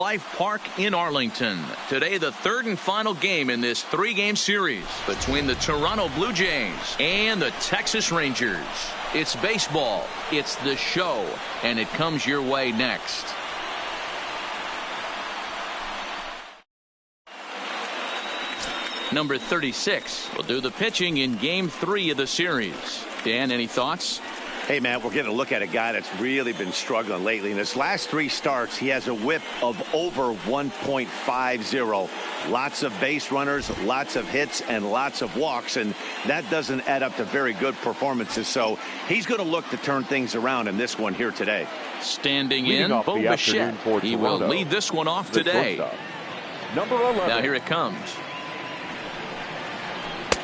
Life Park in Arlington. Today, the third and final game in this three-game series between the Toronto Blue Jays and the Texas Rangers. It's baseball, it's the show, and it comes your way next. Number 36 will do the pitching in Game 3 of the series. Dan, any thoughts? Hey, man, we're getting a look at a guy that's really been struggling lately. In his last 3 starts, he has a whip of over 1.50. Lots of base runners, lots of hits, and lots of walks, and that doesn't add up to very good performances. So he's going to look to turn things around in this one here today. Standing in, Bo Bichette. He will lead this one off today. Number 11. Now here it comes.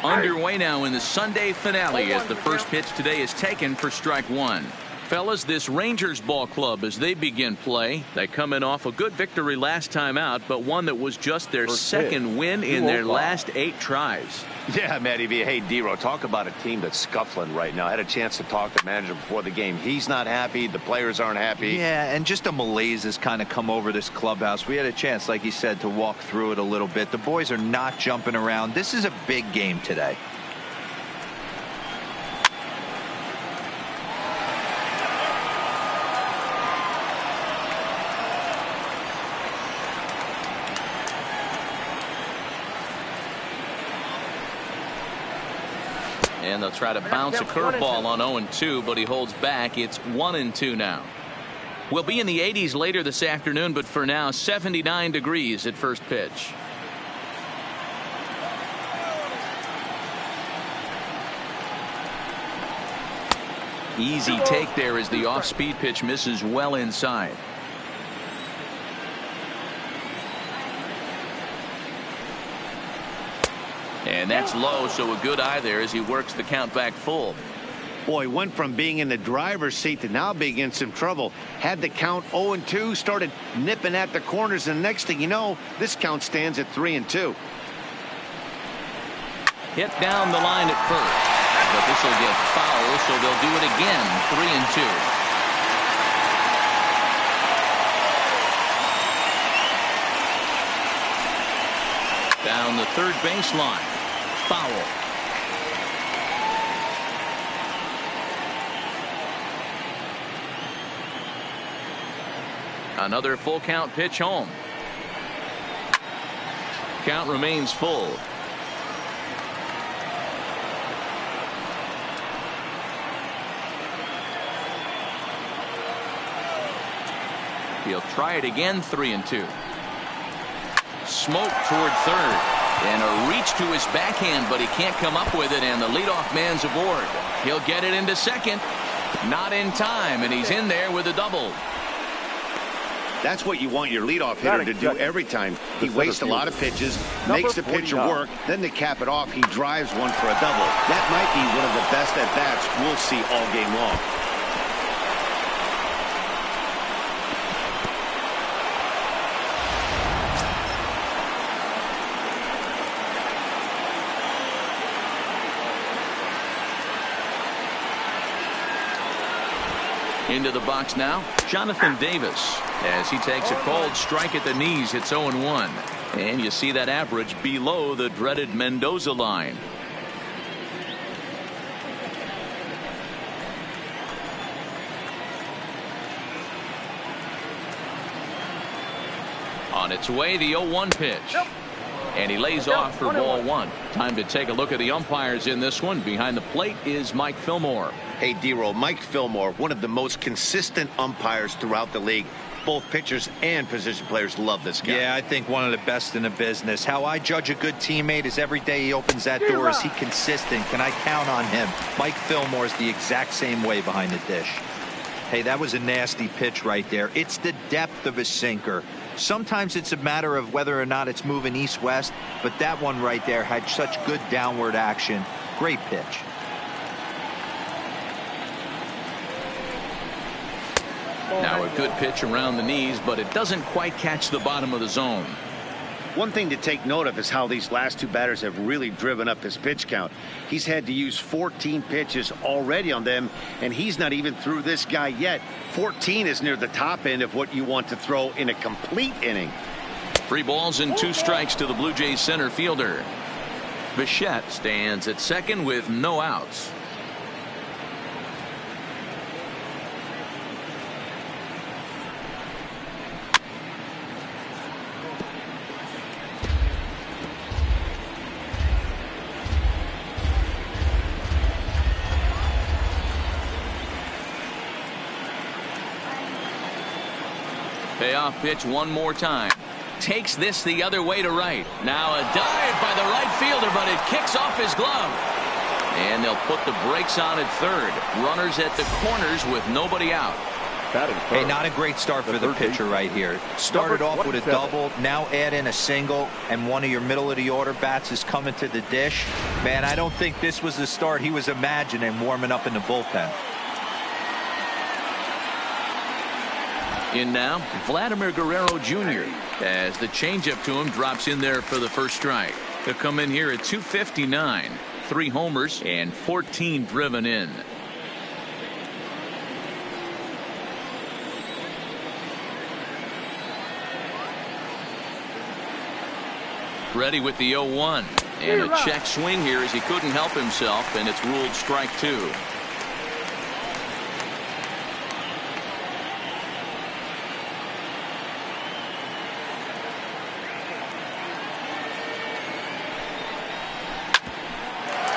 Underway now in the Sunday finale as the first pitch today is taken for strike one. Fellas, this Rangers ball club, as they begin play, they come in off a good victory last time out, but one that was just their second win in their last 8 tries. Yeah, Matty V. Hey, D-Row, talk about a team that's scuffling right now. I had a chance to talk to the manager before the game. He's not happy. The players aren't happy. Yeah, and just a malaise has kind of come over this clubhouse. We had a chance, like he said, to walk through it a little bit. The boys are not jumping around. This is a big game today. And they'll try to bounce a curveball on 0-2, but he holds back. It's 1-2 now. We'll be in the 80s later this afternoon, but for now, 79 degrees at first pitch. Easy take there as the off-speed pitch misses well inside. And that's low, so a good eye there as he works the count back full. Boy, went from being in the driver's seat to now being in some trouble. Had the count 0-2, started nipping at the corners, and next thing you know, this count stands at 3-2. Hit down the line at first, but this will get foul, so they'll do it again, 3-2. Down the third baseline. Foul. Another full count pitch home. Count remains full. He'll try it again, 3-2. Smoke toward third. And a reach to his backhand, but he can't come up with it, and the leadoff man's aboard. He'll get it into second. Not in time, and he's in there with a double. That's what you want your leadoff hitter to do every time. He wastes a lot of pitches, makes the pitcher work, then to cap it off, he drives one for a double. That might be one of the best at-bats we'll see all game long. Into the box now, Jonathan Davis, as he takes a cold strike at the knees. It's 0-1. And you see that average below the dreaded Mendoza line. On its way, the 0-1 pitch. And he lays off for ball one. Time to take a look at the umpires in this one. Behind the plate is Mike Fillmore. Hey, D-Roll, Mike Fillmore, one of the most consistent umpires throughout the league. Both pitchers and position players love this guy. Yeah, I think one of the best in the business. How I judge a good teammate is every day he opens that door. Is he consistent? Can I count on him? Mike Fillmore is the exact same way behind the dish. Hey, that was a nasty pitch right there. It's the depth of a sinker. Sometimes it's a matter of whether or not it's moving east-west, but that one right there had such good downward action. Great pitch. Now a good pitch around the knees, but it doesn't quite catch the bottom of the zone. One thing to take note of is how these last two batters have really driven up his pitch count. He's had to use 14 pitches already on them, and he's not even through this guy yet. 14 is near the top end of what you want to throw in a complete inning. 3 balls and 2 strikes to the Blue Jays center fielder. Bichette stands at second with no outs. Payoff pitch one more time. Takes this the other way to right. Now a dive by the right fielder, but it kicks off his glove. And they'll put the brakes on at third. Runners at the corners with nobody out. Hey, not a great start for the pitcher right here. Started off with a double, now add in a single, and one of your middle of the order bats is coming to the dish. Man, I don't think this was the start he was imagining warming up in the bullpen. In now, Vladimir Guerrero Jr. as the changeup to him drops in there for the first strike. He'll come in here at 259. 3 homers and 14 driven in. Ready with the 0-1. And a check swing here as he couldn't help himself, and it's ruled strike 2.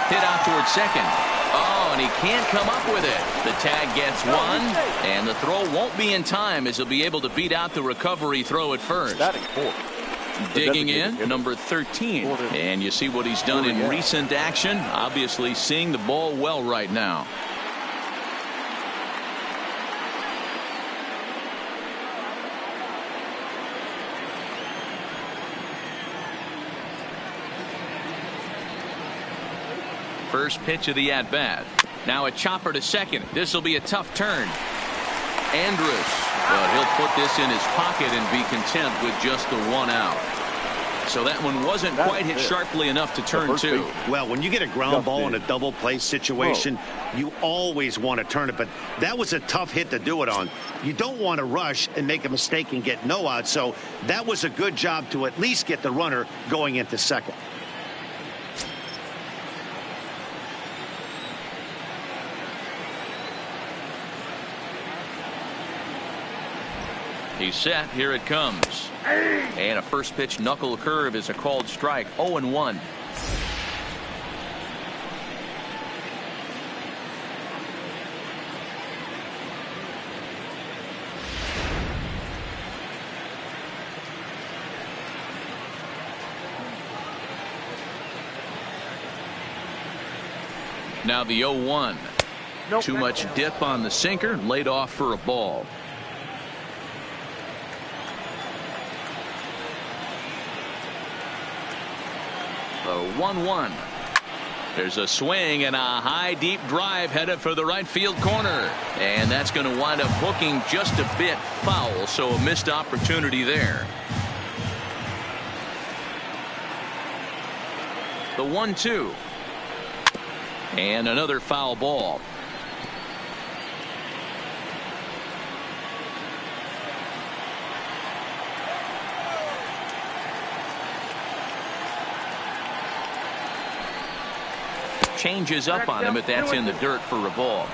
Hit out towards second. Oh, and he can't come up with it. The tag gets one, and the throw won't be in time as he'll be able to beat out the recovery throw at first. Digging in, number 13. And you see what he's done in recent action. Obviously seeing the ball well right now. First pitch of the at-bat. Now a chopper to second. This will be a tough turn. Andrus, but he'll put this in his pocket and be content with just the 1 out. So that one wasn't quite hit sharply enough to turn 2. Well, when you get a ground ball in a double play situation, you always want to turn it, but that was a tough hit to do it on. You don't want to rush and make a mistake and get no out, so that was a good job to at least get the runner going into second. He's set. Here it comes. And a first pitch knuckle curve is a called strike. 0-1. Now the 0-1. Too much dip on the sinker. Laid off for a ball. The 1-1. There's a swing and a high deep drive headed for the right field corner, and that's going to wind up hooking just a bit foul, so a missed opportunity there. The 1-2 and another foul ball. Changes up on him, but that's in the dirt for a ball.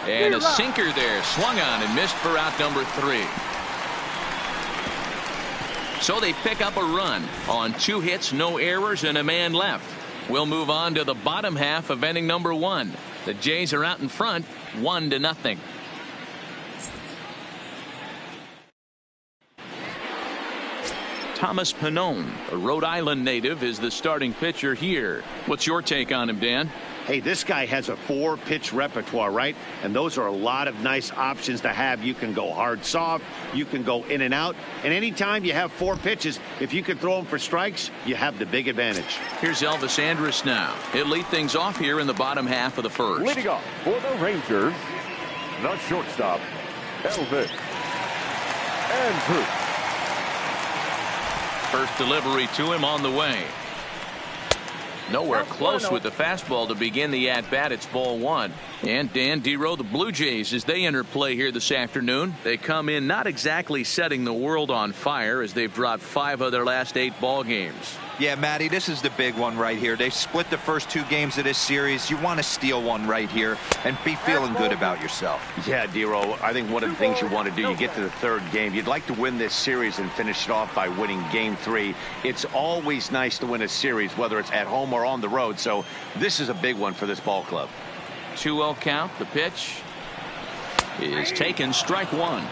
And a sinker there, swung on and missed for out number 3. So they pick up a run on 2 hits, no errors, and a man left. We'll move on to the bottom half of inning number 1. The Jays are out in front, 1-0. Thomas Pannone, a Rhode Island native, is the starting pitcher here. What's your take on him, Dan? Hey, this guy has a 4-pitch repertoire, right? And those are a lot of nice options to have. You can go hard, soft. You can go in and out. And anytime you have 4 pitches, if you can throw them for strikes, you have the big advantage. Here's Elvis Andrus now. He'll lead things off here in the bottom half of the first. Leading off for the Rangers, the shortstop, Elvis Andrus. First delivery to him on the way. Nowhere close with the fastball to begin the at-bat. It's ball 1. And Dan Dero, the Blue Jays, as they enter play here this afternoon, they come in not exactly setting the world on fire as they've dropped 5 of their last 8 ball games. Yeah, Matty, this is the big one right here. They split the first 2 games of this series. You want to steal one right here and be feeling good about yourself. Yeah, Dero, I think one of the things you want to do, you get to the 3rd game. You'd like to win this series and finish it off by winning game 3. It's always nice to win a series, whether it's at home or on the road. So this is a big one for this ball club. 2-0 count. The pitch is taken. Strike 1.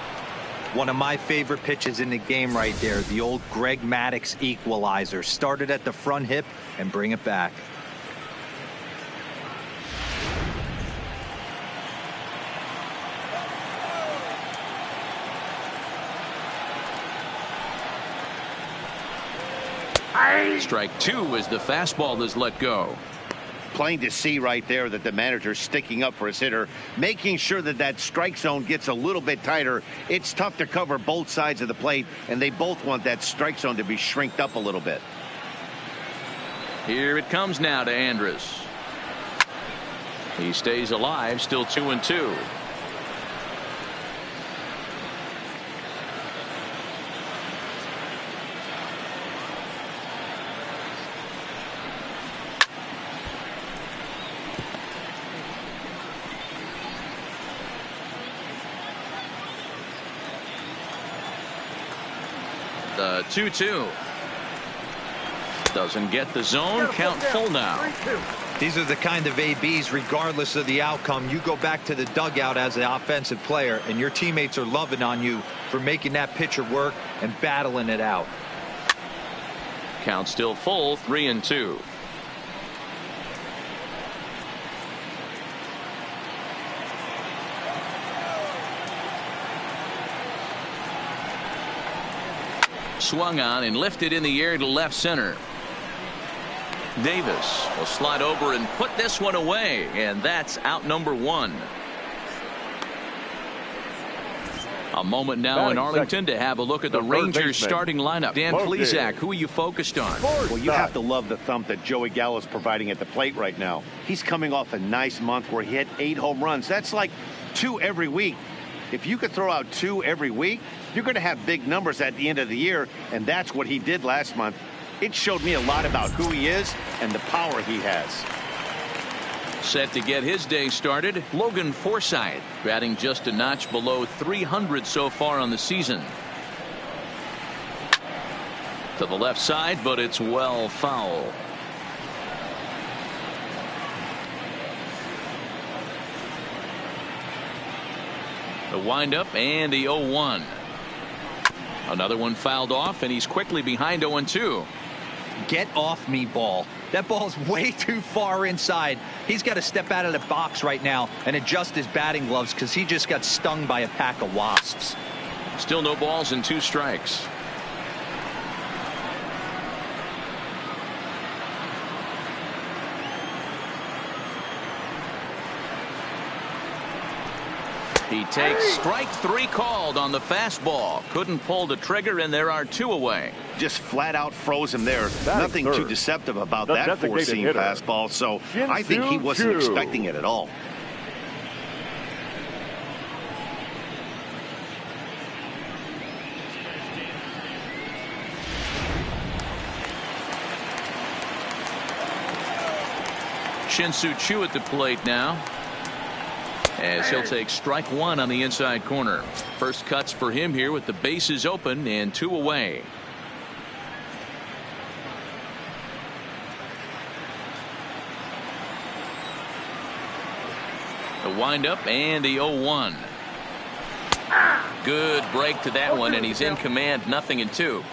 One of my favorite pitches in the game right there, the old Greg Maddux equalizer. Started at the front hip and bring it back. Strike 2 as the fastball is let go. Plain to see right there that the manager's sticking up for his hitter, making sure that that strike zone gets a little bit tighter. It's tough to cover both sides of the plate, and they both want that strike zone to be shrinked up a little bit. Here it comes now to Andrus. He stays alive, still 2-2. The 2-2. Doesn't get the zone. Count full now. These are the kind of ABs, regardless of the outcome. You go back to the dugout as an offensive player, and your teammates are loving on you for making that pitcher work and battling it out. Count still full. 3-2. Swung on and lifted in the air to left center. Davis will slide over and put this one away, and that's out number 1. A moment now in Arlington to have a look at the Rangers starting lineup. Dan Plesac, who are you focused on? Well, you have to love the thump that Joey Gallo's providing at the plate right now. He's coming off a nice month where he hit 8 home runs. That's like 2 every week. If you could throw out 2 every week, you're going to have big numbers at the end of the year, and that's what he did last month. It showed me a lot about who he is and the power he has. Set to get his day started, Logan Forsythe, batting just a notch below 300 so far on the season. To the left side, but it's well foul. The windup and the 0-1. Another one fouled off, and he's quickly behind 0-2. Get off me, ball. That ball's way too far inside. He's got to step out of the box right now and adjust his batting gloves because he just got stung by a pack of wasps. Still no balls and 2 strikes. He takes strike 3 called on the fastball. Couldn't pull the trigger, and there are 2 away. Just flat out froze him there. Nothing too deceptive about that 4-seam fastball, so I think he wasn't expecting it at all. Shin-Soo Choo at the plate now, as he'll take strike 1 on the inside corner. First cuts for him here with the bases open and 2 away. The windup and the 0-1. Good break to that one, and he's in command, 0-2.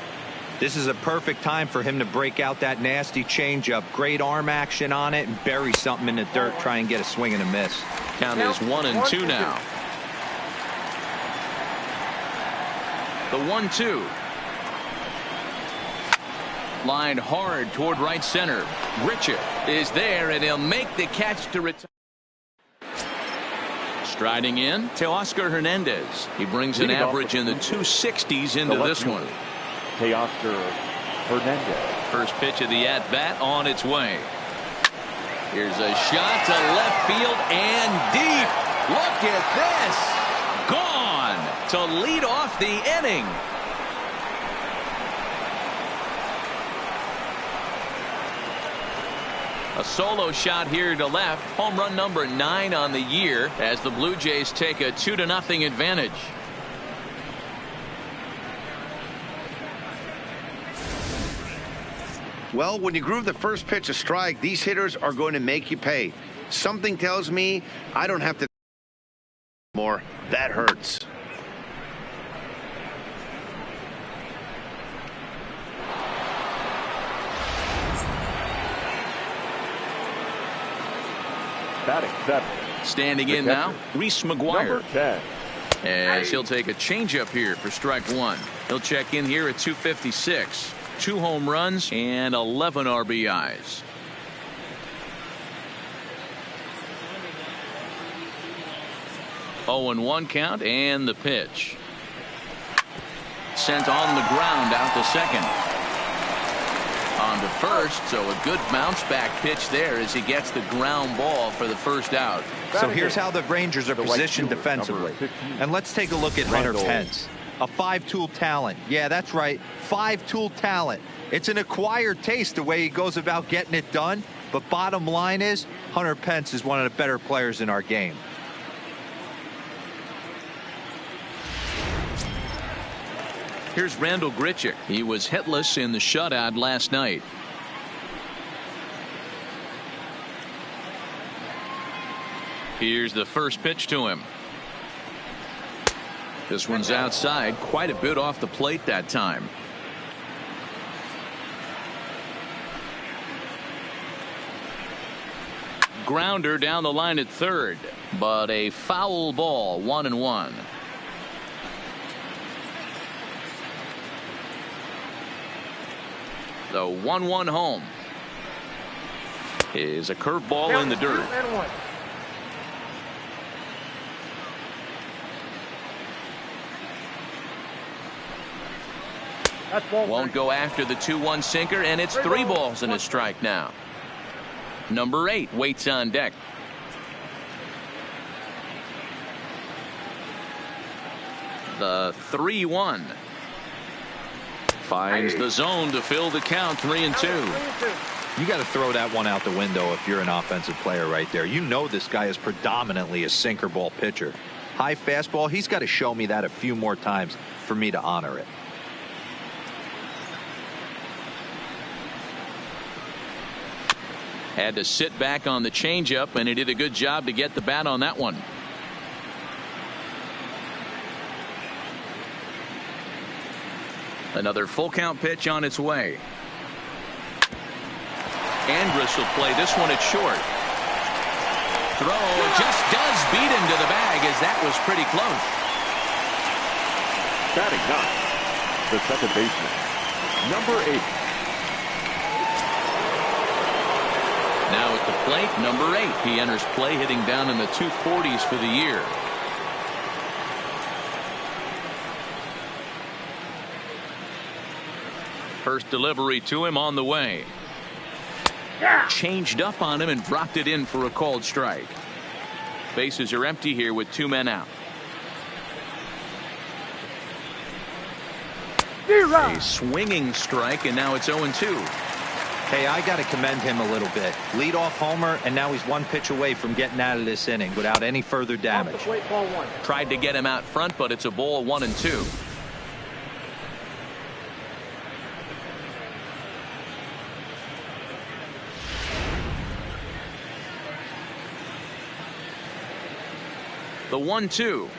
This is a perfect time for him to break out that nasty changeup. Great arm action on it and bury something in the dirt. Try and get a swing and a miss. Count is 1-2 now. The 1-2. Lined hard toward right center. Grichuk is there, and he'll make the catch to retire. Striding in to Oscar Hernandez. He brings an average in the 260s into this one. Oscar Hernandez. First pitch of the at-bat on its way. Here's a shot to left field and deep. Look at this. Gone to lead off the inning. A solo shot here to left. Home run number 9 on the year as the Blue Jays take a 2-0 advantage. Well, when you groove the first pitch a strike, these hitters are going to make you pay. Something tells me I don't have to more. That hurts. Batting 7. Standing in now, Reese McGuire. Number 10. As he'll take a changeup here for strike 1. He'll check in here at 256. 2 home runs and 11 RBIs. Oh, and 1 count, and the pitch. Sent on the ground out to second. On to first, so a good bounce back pitch there as he gets the ground ball for the first out. So here's how the Rangers are positioned defensively. And let's take a look at Hunter Pence. A 5-tool talent. Yeah, that's right. 5-tool talent. It's an acquired taste the way he goes about getting it done. But bottom line is, Hunter Pence is one of the better players in our game. Here's Randall Grichuk. He was hitless in the shutout last night. Here's the first pitch to him. This one's outside, quite a bit off the plate that time. Grounder down the line at third, but a foul ball, 1-1. The 1-1 home is a curveball in the dirt. Won't go after the 2-1 sinker, and it's 3 balls and a strike now. Number 8 waits on deck. The 3-1. Finds the zone to fill the count, 3-2. You got to throw that one out the window if you're an offensive player right there. You know this guy is predominantly a sinker ball pitcher. High fastball, he's got to show me that a few more times for me to honor it. Had to sit back on the changeup, and he did a good job to get the bat on that one. Another full count pitch on its way. Andrus will play this one at short. Throw just does beat him to the bag, as that was pretty close. Batting 9. The second baseman, number 8. Now at the plate, number 8. He enters play hitting down in the 240s for the year. First delivery to him on the way. Changed up on him and dropped it in for a called strike. Bases are empty here with 2 men out. A swinging strike, and now it's 0-2. Hey, I got to commend him a little bit. Leadoff homer, and now he's 1 pitch away from getting out of this inning without any further damage. Tried to get him out front, but it's a ball, 1-2. The 1-2.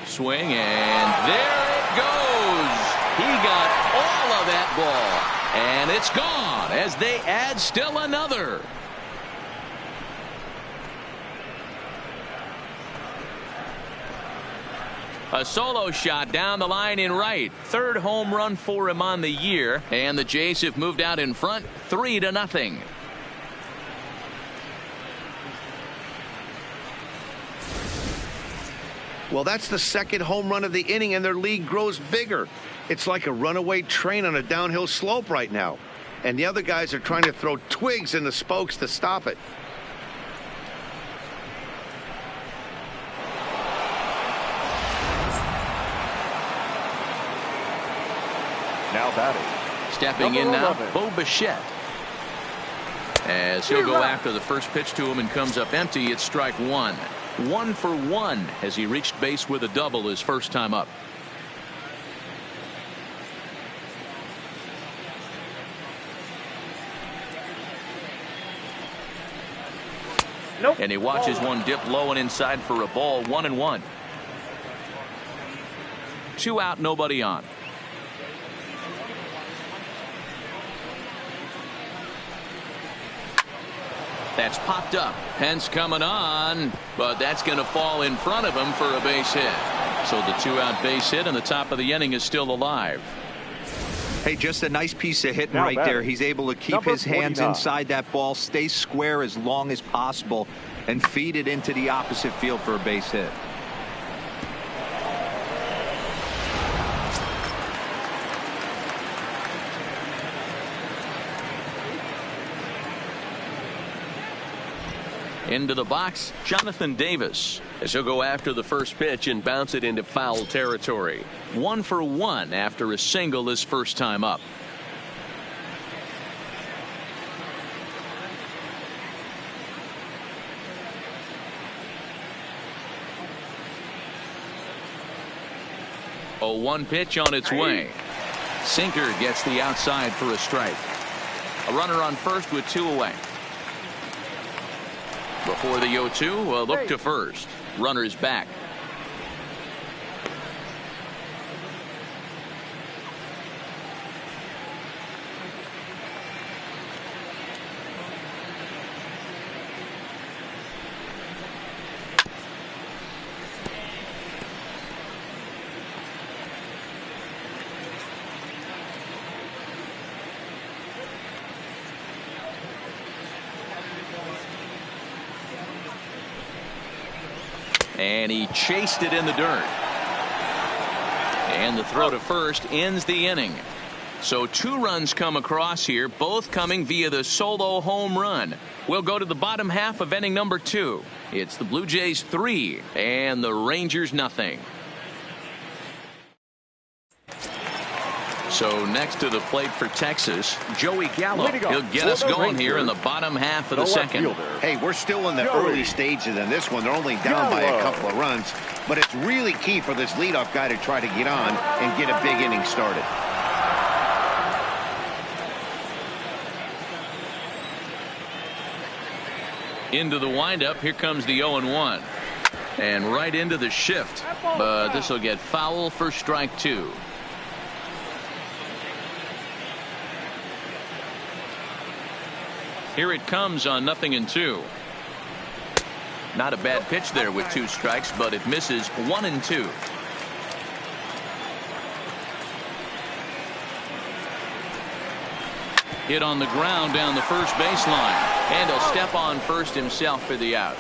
Swing, and there it goes. ball. And it's gone as they add still another. A solo shot down the line in right. Third home run for him on the year. And the Jays have moved out in front 3-0. Well, that's the second home run of the inning, and their lead grows bigger. It's like a runaway train on a downhill slope right now. And the other guys are trying to throw twigs in the spokes to stop it. Now batting. Stepping in now, Bo Bichette. As he'll go after the first pitch to him and comes up empty, it's strike one. 1 for 1 as he reached base with a double his first time up. Nope. And he watches one dip low and inside for a ball. 1-1. 2 out, nobody on. That's popped up. Pence coming on, but that's going to fall in front of him for a base hit. So the 2-out base hit and the top of the inning is still alive. Hey, just a nice piece of hitting Now right batting. there. He's able to keep Number his hands 49. inside that ball, stay square as long as possible, and feed it into the opposite field for a base hit. Into the box, Jonathan Davis, as he'll go after the first pitch and bounce it into foul territory. 1 for 1 after a single his first time up. A 1 pitch on its way. Sinker gets the outside for a strike. A runner on first with 2 away. Before the 0-2, a look to first. Runner's back. And he chased it in the dirt. And the throw to first ends the inning. So 2 runs come across here, both coming via the solo home run. We'll go to the bottom half of inning number 2. It's the Blue Jays 3 and the Rangers nothing. So next to the plate for Texas, Joey Gallo. He'll get us going here in the bottom half of the second. Hey, we're still in the early stages in this one. They're only down by a couple of runs, but it's really key for this leadoff guy to try to get on and get a big inning started. Into the windup, here comes the 0-1. And right into the shift, but this will get foul for strike 2. Here it comes on 0-2. Not a bad pitch there with 2 strikes, but it misses 1-2. Hit on the ground down the first baseline, and he'll step on first himself for the out.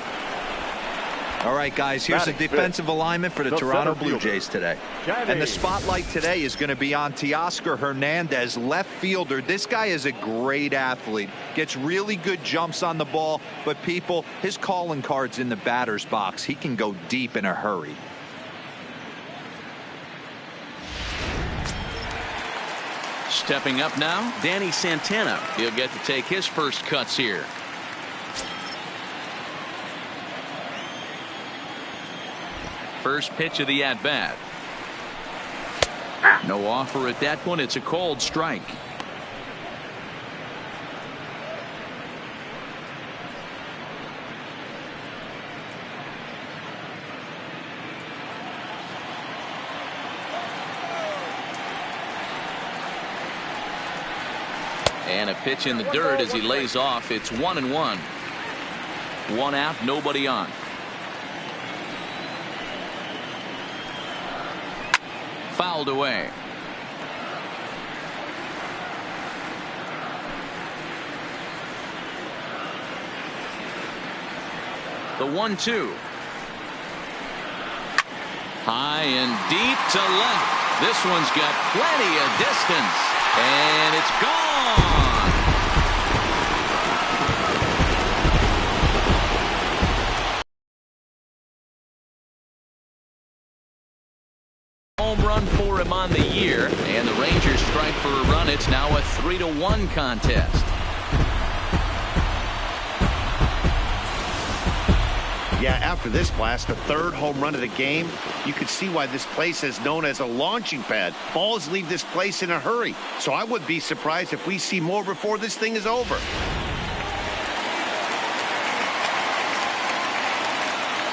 All right, guys, here's the defensive alignment for the Toronto Blue Jays today. And the spotlight today is going to be on Teoscar Hernandez, left fielder. This guy is a great athlete, gets really good jumps on the ball, but people, his calling card's in the batter's box. He can go deep in a hurry. Stepping up now, Danny Santana. He'll get to take his first cuts here. First pitch of the at-bat. No offer at that one. It's a cold strike. And a pitch in the dirt as he lays off. It's 1-1. One out, nobody on. Fouled away. The 1-2. High and deep to left. This one's got plenty of distance. And it's gone. Home run for him on the year. And the Rangers strike for a run. It's now a 3-1 contest. Yeah, after this blast, the third home run of the game, you could see why this place is known as a launching pad. Balls leave this place in a hurry. So I would be surprised if we see more before this thing is over.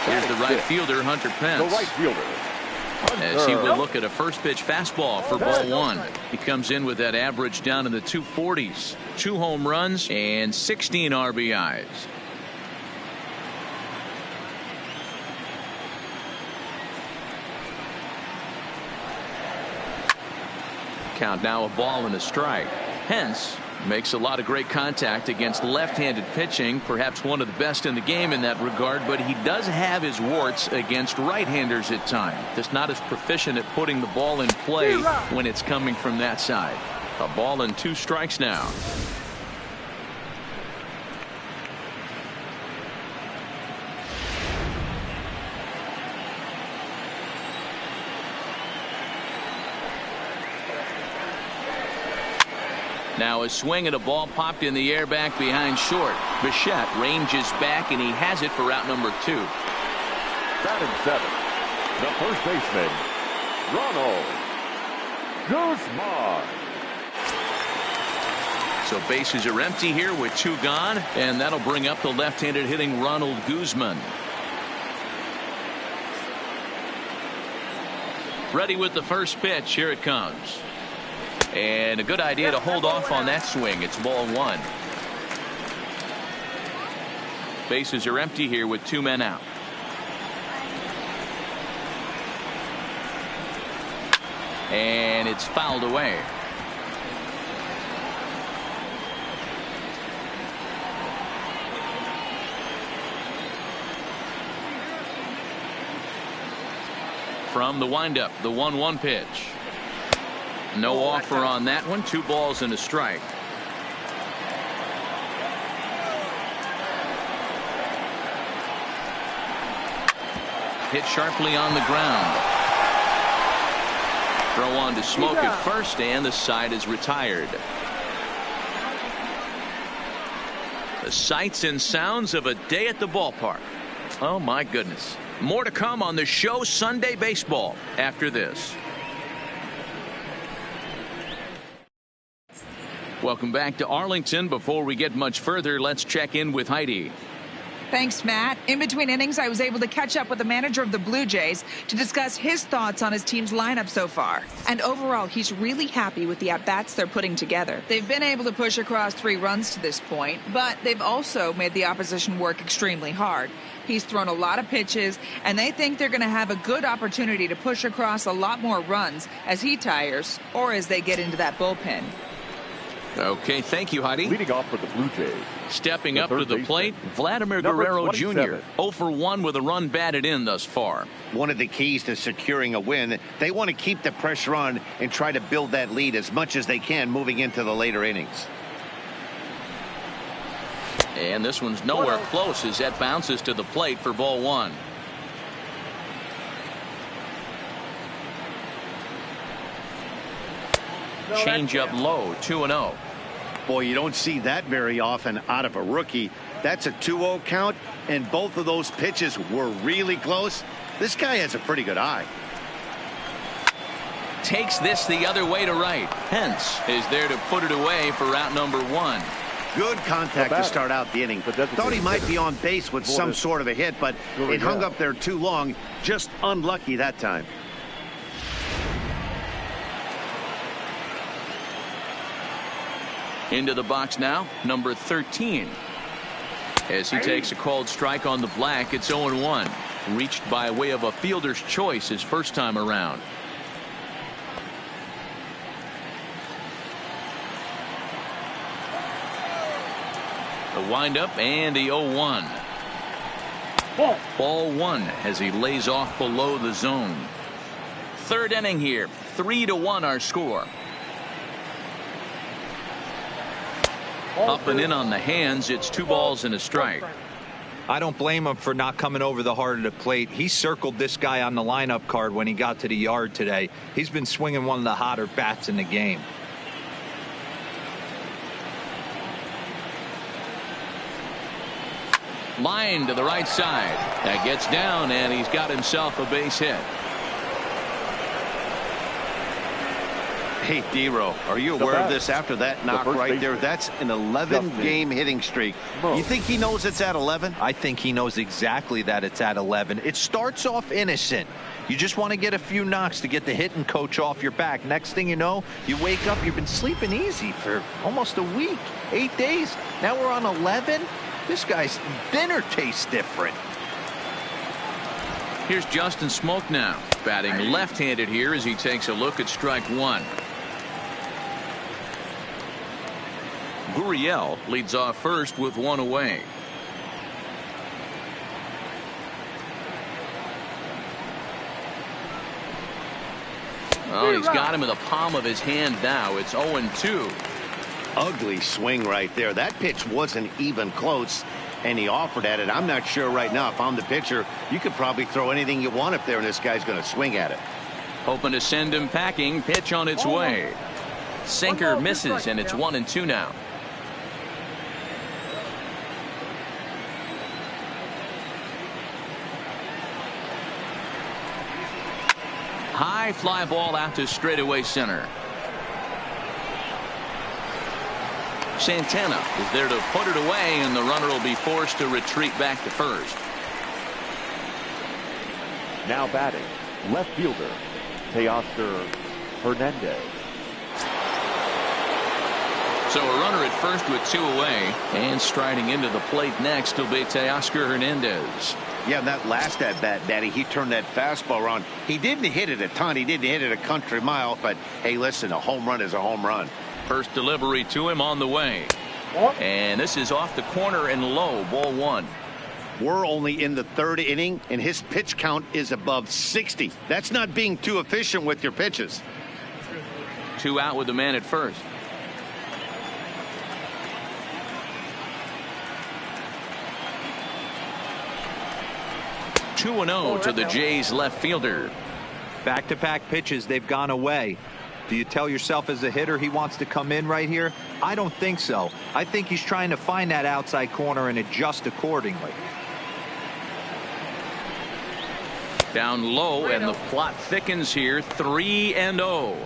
Here's the right fielder, Hunter Pence. The right fielder. As he will look at a first pitch fastball for ball one. He comes in with that average down in the 240s. 2 home runs and 16 RBIs. Count now, a ball and a strike. Pence makes a lot of great contact against left-handed pitching, perhaps one of the best in the game in that regard, but he does have his warts against right-handers at times. Just not as proficient at putting the ball in play when it's coming from that side. A ball and 2 strikes now. Now a swing and a ball popped in the air back behind short. Bichette ranges back and he has it for out number 2. Batting 7. The first baseman, Ronald Guzman. So bases are empty here with 2 gone, and that'll bring up the left-handed hitting Ronald Guzman. Ready with the first pitch. Here it comes. And a good idea to hold off on that swing. It's ball 1. Bases are empty here with 2 men out. And it's fouled away. From the windup, the 1-1 pitch. No offer on that one. 2 balls and a strike. Hit sharply on the ground. Throw on to Smoke at first, and the side is retired. The sights and sounds of a day at the ballpark. Oh my goodness. More to come on the show Sunday Baseball after this. Welcome back to Arlington. Before we get much further, let's check in with Heidi. Thanks, Matt. In between innings, I was able to catch up with the manager of the Blue Jays to discuss his thoughts on his team's lineup so far. And overall, he's really happy with the at-bats they're putting together. They've been able to push across 3 runs to this point, but they've also made the opposition work extremely hard. He's thrown a lot of pitches, and they think they're going to have a good opportunity to push across a lot more runs as he tires or as they get into that bullpen. Okay, thank you, Heidi. Leading off for the Blue Jays. Stepping up to the plate, Vladimir Number Guerrero 27. Jr. 0 for 1 with a run batted in thus far. One of the keys to securing a win, they want to keep the pressure on and try to build that lead as much as they can moving into the later innings. And this one's nowhere close as that bounces to the plate for ball 1. Change up low, 2-0. Boy, you don't see that very often out of a rookie. That's a 2-0 count, and both of those pitches were really close. This guy has a pretty good eye. Takes this the other way to right. Pence is there to put it away for out number 1. Good contact to start out the inning. Thought he might be on base with some sort of a hit, but it hung up there too long. Just unlucky that time. Into the box now, number 13. As he takes a called strike on the black, it's 0-1. Reached by way of a fielder's choice his first time around. The windup and the 0-1. Ball one as he lays off below the zone. Third inning here, 3-1 our score. Up and in on the hands, it's 2 balls and a strike. I don't blame him for not coming over the heart of the plate. He circled this guy on the lineup card when he got to the yard today. He's been swinging one of the hotter bats in the game. Line to the right side. That gets down, and he's got himself a base hit. Hey, D-Row, are you aware of this after that knock right there? That's an 11-game hitting streak. You think he knows it's at 11? I think he knows exactly that it's at 11. It starts off innocent. You just want to get a few knocks to get the hitting coach off your back. Next thing you know, you wake up, you've been sleeping easy for almost a week, 8 days. Now we're on 11. This guy's dinner tastes different. Here's Justin Smoke now, batting left-handed here as he takes a look at strike one. Gurriel leads off first with 1 away. Oh, he's got him in the palm of his hand now. It's 0-2. Ugly swing right there. That pitch wasn't even close, and he offered at it. I'm not sure right now if I'm the pitcher. You could probably throw anything you want up there, and this guy's going to swing at it. Hoping to send him packing. Pitch on its way. Sinker misses, and it's 1-2 now. High fly ball out to straightaway center. Santana is there to put it away, and the runner will be forced to retreat back to first. Now batting, left fielder, Teoscar Hernandez. So a runner at first with 2 away, and striding into the plate next will be Teoscar Hernandez. Yeah, that last at bat, Daddy, he turned that fastball around. He didn't hit it a ton. He didn't hit it a country mile, but hey, listen, a home run is a home run. First delivery to him on the way. And this is off the corner and low, ball 1. We're only in the 3rd inning, and his pitch count is above 60. That's not being too efficient with your pitches. 2 out with the man at first. Two 2-0 to the Jays left fielder. Back-to-back pitches, they've gone away. Do you tell yourself as a hitter he wants to come in right here? I don't think so. I think he's trying to find that outside corner and adjust accordingly. Down low, and the plot thickens here. 3-0.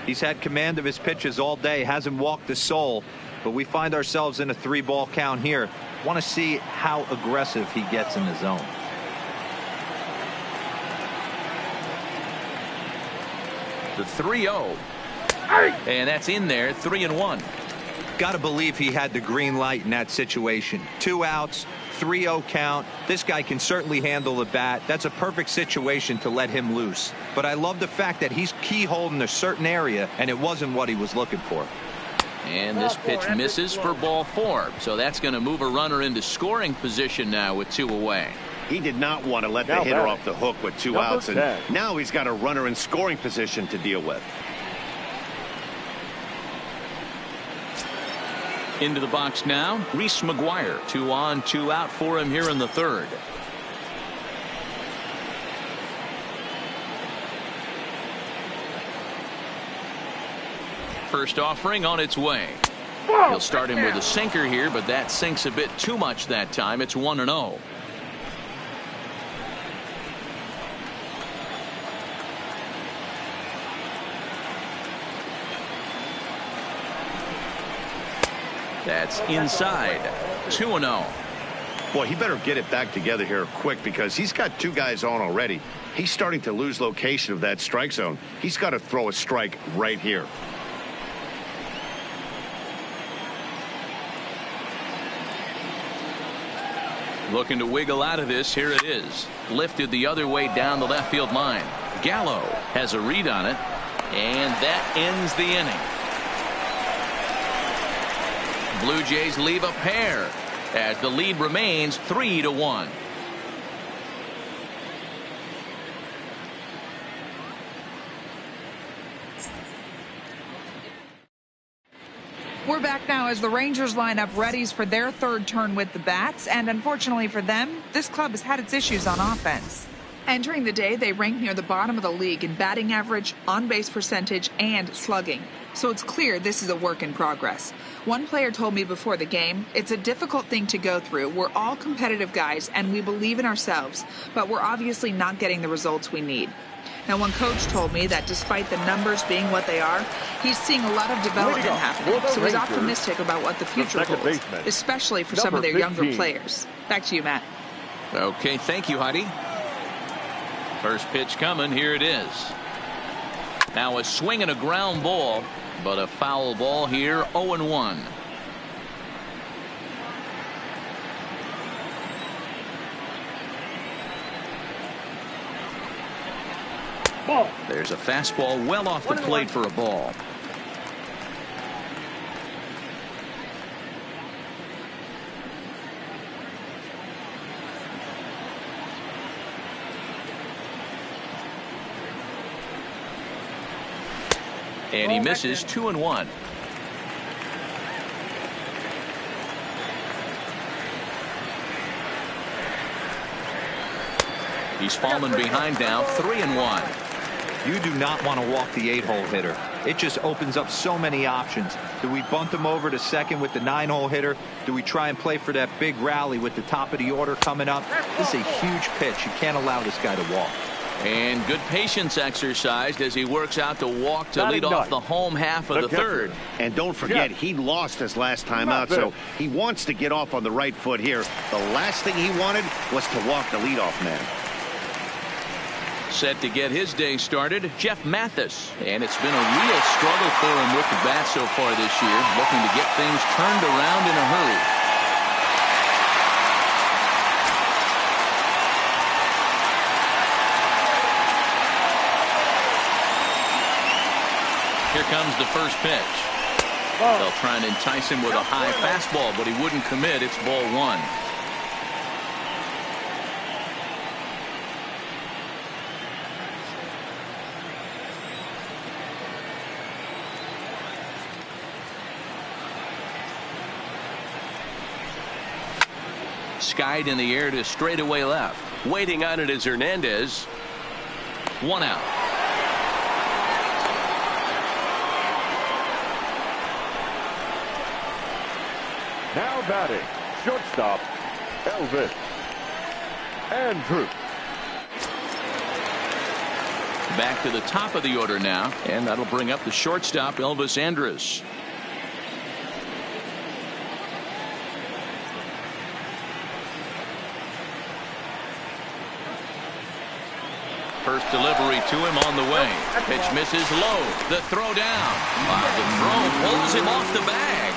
He's had command of his pitches all day, hasn't walked a soul, but we find ourselves in a 3-ball count here. Want to see how aggressive he gets in the zone. The 3-0. And that's in there, 3-1. Got to believe he had the green light in that situation. 2 outs, 3-0 count. This guy can certainly handle the bat. That's a perfect situation to let him loose. But I love the fact that he's keyholding a certain area, and it wasn't what he was looking for. And this pitch misses for ball 4. So that's going to move a runner into scoring position now with 2 away. He did not want to let the hitter off the hook with 2 outs, and now he's got a runner in scoring position to deal with. Into the box now, Reese McGuire. 2 on, 2 out for him here in the 3rd. First offering on its way. He'll start him with a sinker here, but that sinks a bit too much that time. It's 1-0. That's inside. 2-0. Boy, he better get it back together here quick, because he's got 2 guys on already. He's starting to lose location of that strike zone. He's got to throw a strike right here. Looking to wiggle out of this. Here it is. Lifted the other way down the left field line. Gallo has a read on it. And that ends the inning. Blue Jays leave a pair as the lead remains 3-1. We're back now as the Rangers line up readies for their third turn with the bats, and unfortunately for them, this club has had its issues on offense. Entering the day, they rank near the bottom of the league in batting average, on-base percentage, and slugging. So it's clear this is a work in progress. One player told me before the game, it's a difficult thing to go through. We're all competitive guys, and we believe in ourselves, but we're obviously not getting the results we need. Now, one coach told me that despite the numbers being what they are, he's seeing a lot of development happening. So he's optimistic about what the future holds, especially for some of their younger players. Back to you, Matt. Okay, thank you, Heidi. First pitch coming. Here it is. Now a swing and a ground ball, but a foul ball here. 0-1. Ball. There's a fastball well off the plate for a ball. And he misses. 2-1. He's fallen behind now. 3-1. You do not want to walk the 8-hole hitter. It just opens up so many options. Do we bunt him over to second with the 9-hole hitter? Do we try and play for that big rally with the top of the order coming up? This is a huge pitch. You can't allow this guy to walk. And good patience exercised as he works out to walk to lead off the home half of the third. And don't forget, he lost his last time out, so he wants to get off on the right foot here. The last thing he wanted was to walk the leadoff man. Set to get his day started, Jeff Mathis. And it's been a real struggle for him with the bat so far this year, looking to get things turned around in a hurry. Here comes the first pitch. They'll try and entice him with a high fastball, but he wouldn't commit. It's ball one. Skied in the air to straightaway left. Waiting on it is Hernandez. One out. Now batting, shortstop, Elvis Andrus. Back to the top of the order now, and that'll bring up the shortstop, Elvis Andrus. First delivery to him on the way. Pitch misses low. The throw down. The throw pulls him off the bag.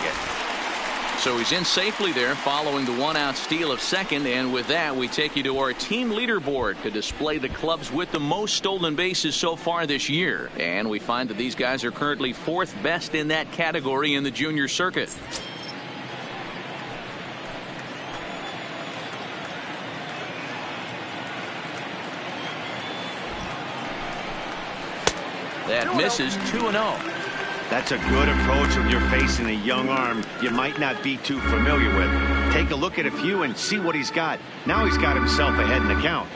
So he's in safely there following the one-out steal of second. And with that, we take you to our team leaderboard to display the clubs with the most stolen bases so far this year. And we find that these guys are currently fourth best in that category in the junior circuit. That misses. 2-0. That's a good approach when you're facing a young arm you might not be too familiar with. Take a look at a few and see what he's got. Now he's got himself ahead in the count.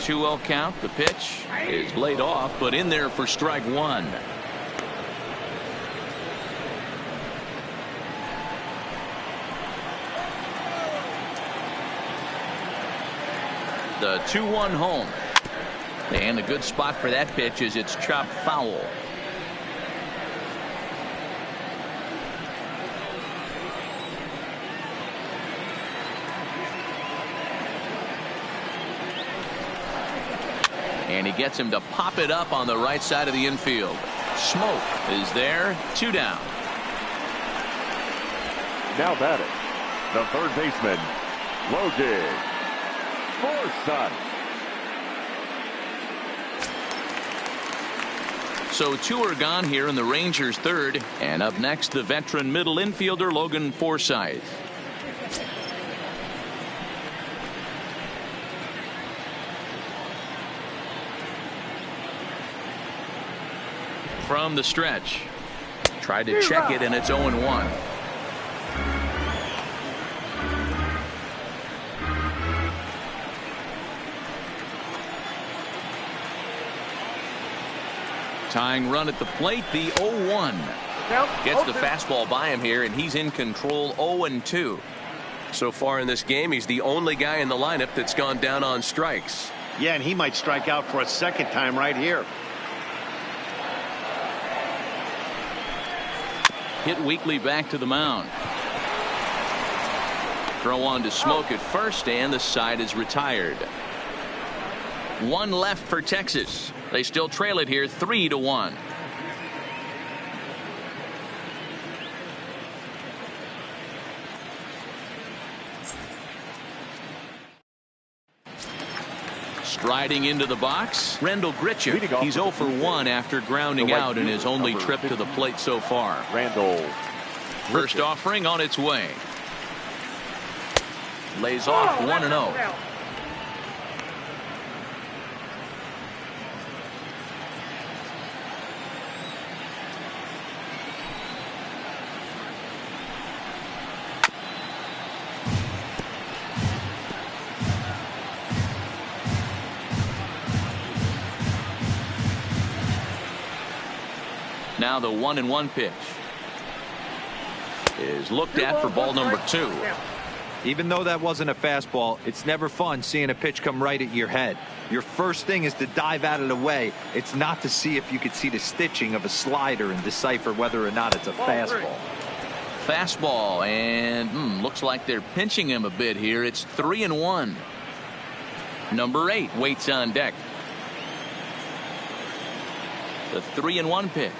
Two-0 count. The pitch is laid off, but in there for strike one. The 2-1 home. And a good spot for that pitch is it's chopped foul. And he gets him to pop it up on the right side of the infield. Smoke is there. 2 down. Now batting, the third baseman, Logan Forsythe. So 2 are gone here in the Rangers' third. And up next, the veteran middle infielder, Logan Forsythe. From the stretch. Tried to check it, and it's 0-1. Tying run at the plate, the 0-1. Gets the fastball by him here, and he's in control. 0-2. So far in this game, he's the only guy in the lineup that's gone down on strikes. Yeah, and he might strike out for a second time right here. Hit weakly back to the mound. Throw on to Smoke at first, and the side is retired. 1 left for Texas. They still trail it here 3-1. Striding into the box, Randall Grichuk. He's 0 for 1 after grounding out in his only trip to the plate so far. Randall. First offering on its way. Lays off 1-0. Now the 1-1 pitch is looked at for ball number 2. Even though that wasn't a fastball, it's never fun seeing a pitch come right at your head. Your first thing is to dive out of the way. It's not to see if you could see the stitching of a slider and decipher whether or not it's a fastball. Fastball, and looks like they're pinching him a bit here. It's 3-1. Number 8 waits on deck. The 3-1 pitch.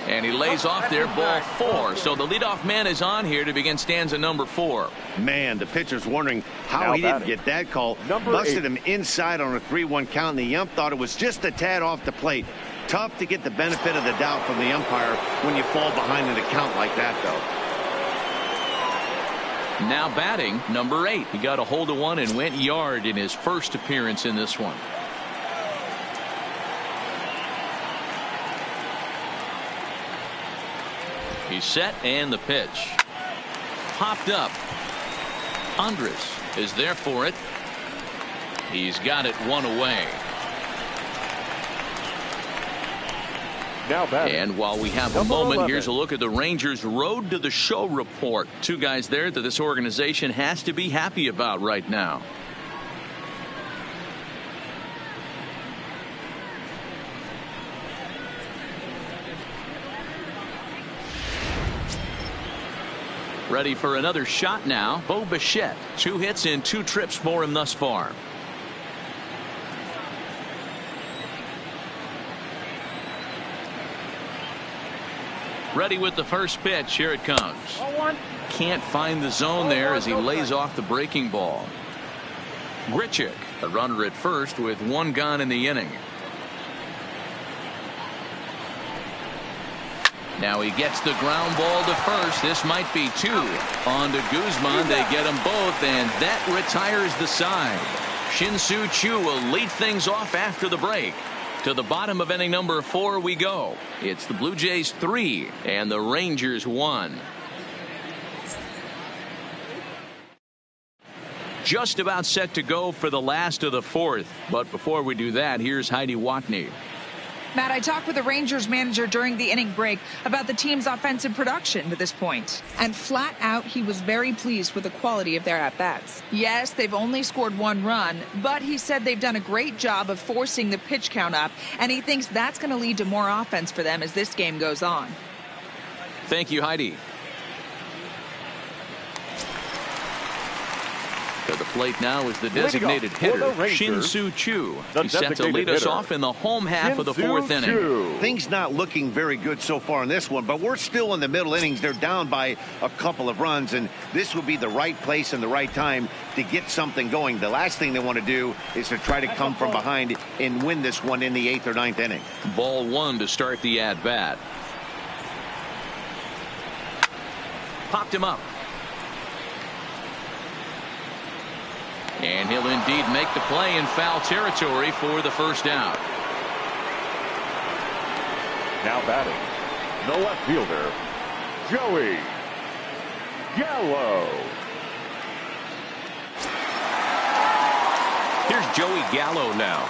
And he lays off there, ball 4. So the leadoff man is on here to begin stanza number 4. Man, the pitcher's wondering how he didn't get that call. Busted him inside on a 3-1 count, and the ump thought it was just a tad off the plate. Tough to get the benefit of the doubt from the umpire when you fall behind in a count like that, though. Now batting, number 8. He got a hold of one and went yard in his first appearance in this one. He's set, and the pitch. Popped up. Andres is there for it. He's got it 1 away. Now batting. And while we have a moment, here's a look at the Rangers' Road to the Show report. 2 guys there that this organization has to be happy about right now. Ready for another shot now. Bo Bichette. 2 hits in 2 trips for him thus far. Ready with the first pitch. Here it comes. Can't find the zone there as he lays off the breaking ball. Grichuk, a runner at first with 1 gone in the inning. Now he gets the ground ball to first. This might be 2. On to Guzman. They get them both, and that retires the side. Shin-Soo Choo will lead things off after the break. To the bottom of inning number 4 we go. It's the Blue Jays 3 and the Rangers 1. Just about set to go for the last of the 4th. But before we do that, here's Heidi Watney. Matt, I talked with the Rangers manager during the inning break about the team's offensive production to this point. And flat out, he was very pleased with the quality of their at-bats. Yes, they've only scored 1 run, but he said they've done a great job of forcing the pitch count up, and he thinks that's going to lead to more offense for them as this game goes on. Thank you, Heidi. To the plate now is the designated hitter, Shin-Soo Choo. He's set to lead us off in the home half of the fourth inning. Things not looking very good so far in this one, but we're still in the middle innings. They're down by a couple of runs, and this would be the right place and the right time to get something going. The last thing they want to do is to try to come from behind and win this one in the 8th or 9th inning. Ball one to start the at-bat. Popped him up. And he'll indeed make the play in foul territory for the first out. Now batting, the left fielder, Joey Gallo. Here's Joey Gallo now.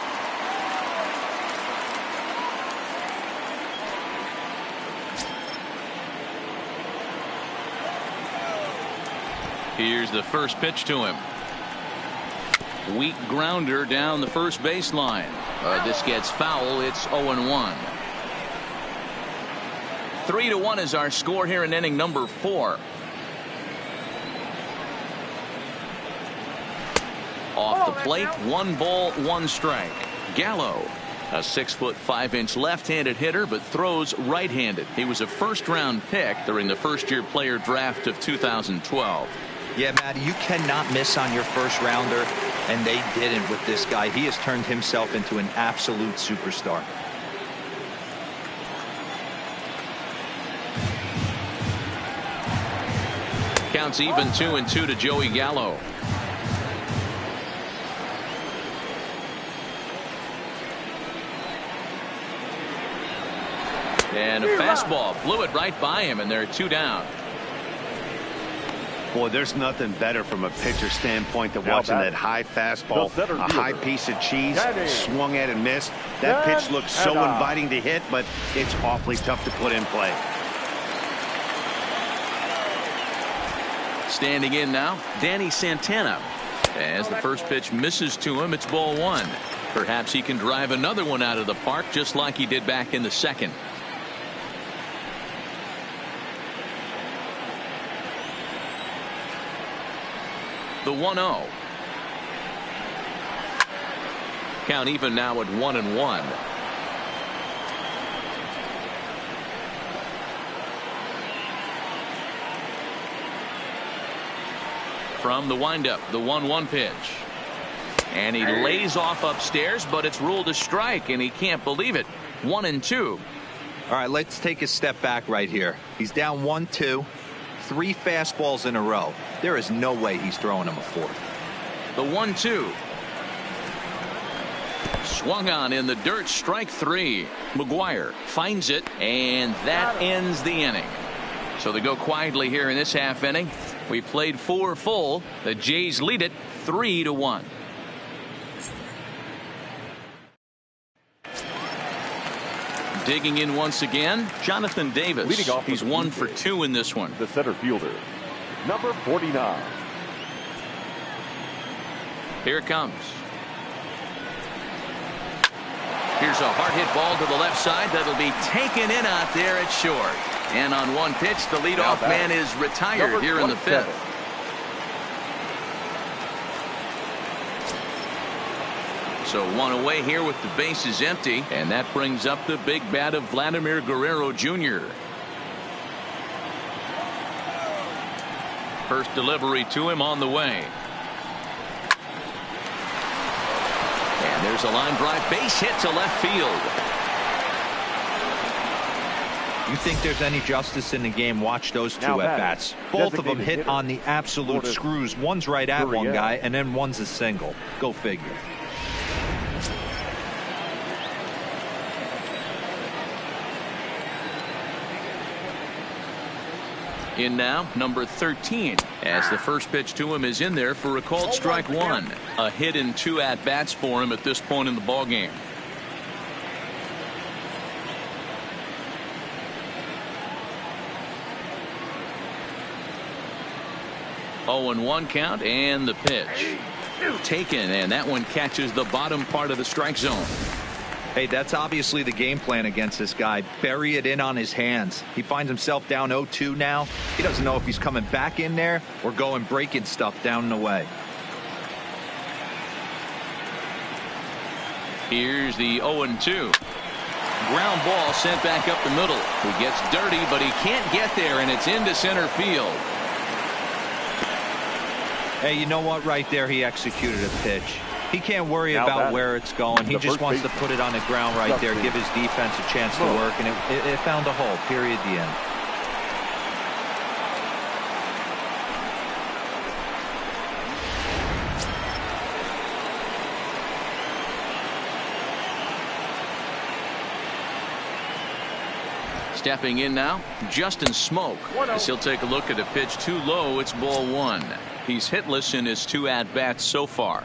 Here's the first pitch to him. Weak grounder down the first baseline. This gets foul. It's 0-1. 3-1 is our score here in inning number 4. Off the plate, 1 ball, 1 strike. Gallo, a 6'5" left-handed hitter, but throws right-handed. He was a first-round pick during the first-year player draft of 2012. Yeah, Matt, you cannot miss on your first rounder, and they didn't with this guy. He has turned himself into an absolute superstar. Counts even 2-2 to Joey Gallo. And a fastball blew it right by him, and there are 2 down. Boy, there's nothing better from a pitcher standpoint than watching that high fastball, a high piece of cheese, swung at and missed. That pitch looks so inviting to hit, but it's awfully tough to put in play. Standing in now, Danny Santana. As the first pitch misses to him, it's ball 1. Perhaps he can drive another one out of the park just like he did back in the second. The 1-0. Count even now at 1-1. From the windup, the 1-1 pitch. And he lays off upstairs, but it's ruled a strike, and he can't believe it. 1-2. All right, let's take a step back right here. He's down 1-2. 3 fastballs in a row. There is no way he's throwing him a 4th. The 1-2. Swung on in the dirt, strike 3. McGuire finds it, and that ends the inning. So they go quietly here in this half inning. We played 4 full. The Jays lead it 3-1. Digging in once again, Jonathan Davis. Leading off He's 1 for 2 in this one. The center fielder, number 49. Here it comes. Here's a hard hit ball to the left side that'll be taken in out there at short. And on one pitch, the leadoff man is retired here in the 5th. So 1 away here with the bases empty, and that brings up the big bat of Vladimir Guerrero Jr. First delivery to him on the way. And there's a line drive base hit to left field. You think there's any justice in the game? Watch those 2 at-bats. Both of them hit on the absolute screws. One's right at one guy, and then one's a single. Go figure. In now, number 13, as the first pitch to him is in there for a called strike 1. A hit in 2 at-bats for him at this point in the ballgame. Oh, and 1 count, and the pitch. Taken, and that one catches the bottom part of the strike zone. Hey, that's obviously the game plan against this guy. Bury it in on his hands. He finds himself down 0-2 now. He doesn't know if he's coming back in there or going breaking stuff down and away. Here's the 0-2. Ground ball sent back up the middle. He gets dirty, but he can't get there, and it's into center field. Hey, you know what? Right there, he executed a pitch. He can't worry Now about that- where it's going. He just wants to put it on the ground right there, give his defense a chance to work, and it found a hole. Period. The end. Stepping in now, Justin Smoke. As he'll take a look at a pitch too low, it's ball one. He's hitless in his 2 at-bats so far.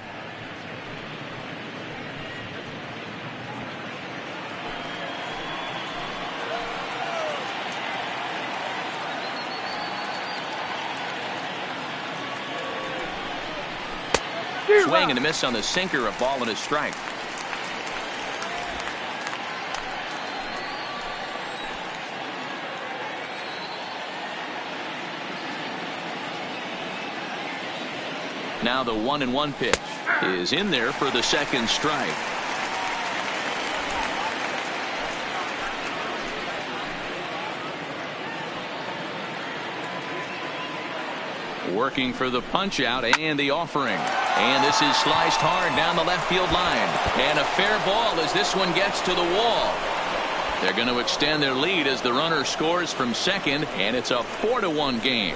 Swing and a miss on the sinker, a ball and a strike. Now the 1-1 pitch is in there for the second strike. Working for the punch out and the offering. And this is sliced hard down the left field line. And a fair ball as this one gets to the wall. They're going to extend their lead as the runner scores from second, and it's a 4-1 game.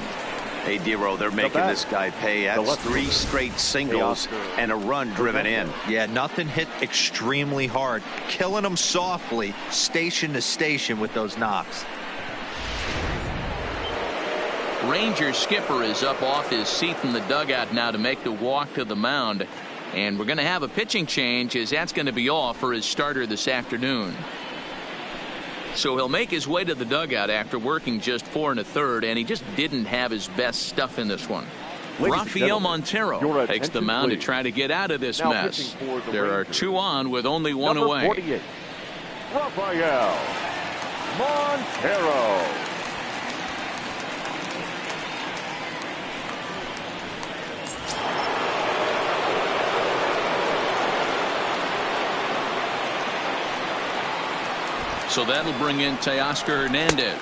Hey, Dero, they're making this guy pay. That's 3 straight singles and a run driven in. Yeah, nothing hit extremely hard. Killing them softly, station to station with those knocks. Rangers skipper is up off his seat in the dugout now to make the walk to the mound. And we're going to have a pitching change, as that's going to be off for his starter this afternoon. So he'll make his way to the dugout after working just 4 1/3, and he just didn't have his best stuff in this one. Rafael Montero takes the mound to try to get out of this mess. There are 2 on with only 1 away. 48, Rafael Montero. So that'll bring in Teoscar Hernandez,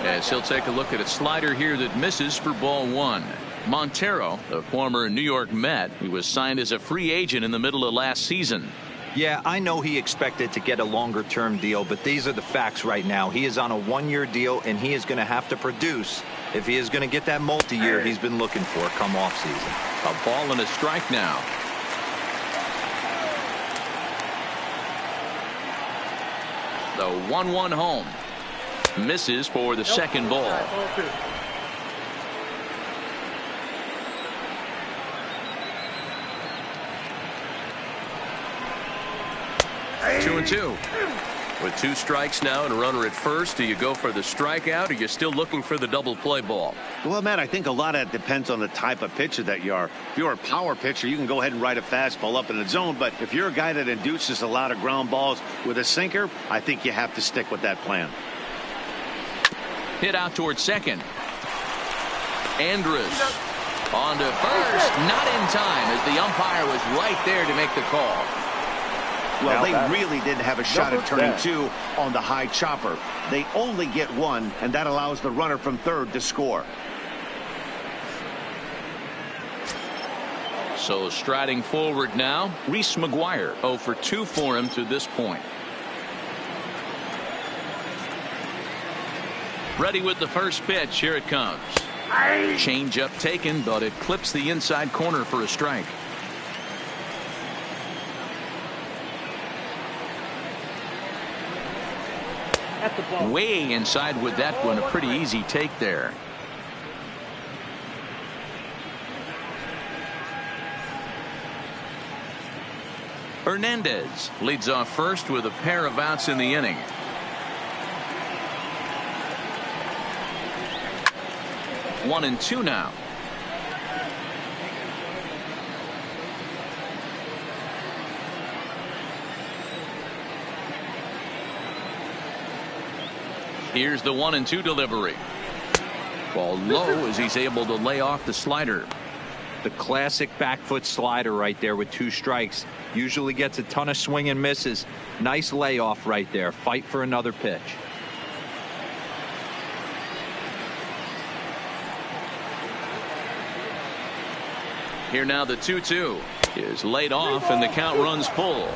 as he'll take a look at a slider here that misses for ball 1. Montero, the former New York Met, he was signed as a free agent in the middle of last season. Yeah, I know he expected to get a longer-term deal, but these are the facts right now. He is on a 1-year deal, and he is going to have to produce if he is going to get that multi-year he's been looking for come off-season. A ball and a strike now. The 1-1 home. Misses for the second ball. Hey. 2-2. With 2 strikes now and a runner at first, do you go for the strikeout, or you're still looking for the double play ball? Well, Matt, I think a lot of it depends on the type of pitcher that you are. If you're a power pitcher, you can go ahead and ride a fastball up in the zone. But if you're a guy that induces a lot of ground balls with a sinker, I think you have to stick with that plan. Hit out towards second. Andrus on to first. Not in time, as the umpire was right there to make the call. Well, they really didn't have a shot at turning 2 on the high chopper. They only get 1, and that allows the runner from third to score. So striding forward now, Reese McGuire, 0 for 2 for him to this point. Ready with the first pitch. Here it comes. Change up taken, but it clips the inside corner for a strike. Way inside with that one. A pretty easy take there. Hernandez leads off first with a pair of outs in the inning. One and 2 now. Here's the 1-2 delivery. Ball low as he's able to lay off the slider. The classic back foot slider right there with 2 strikes. Usually gets a ton of swing and misses. Nice layoff right there. Fight for another pitch. Here now the 2-2 is laid off and the count runs full.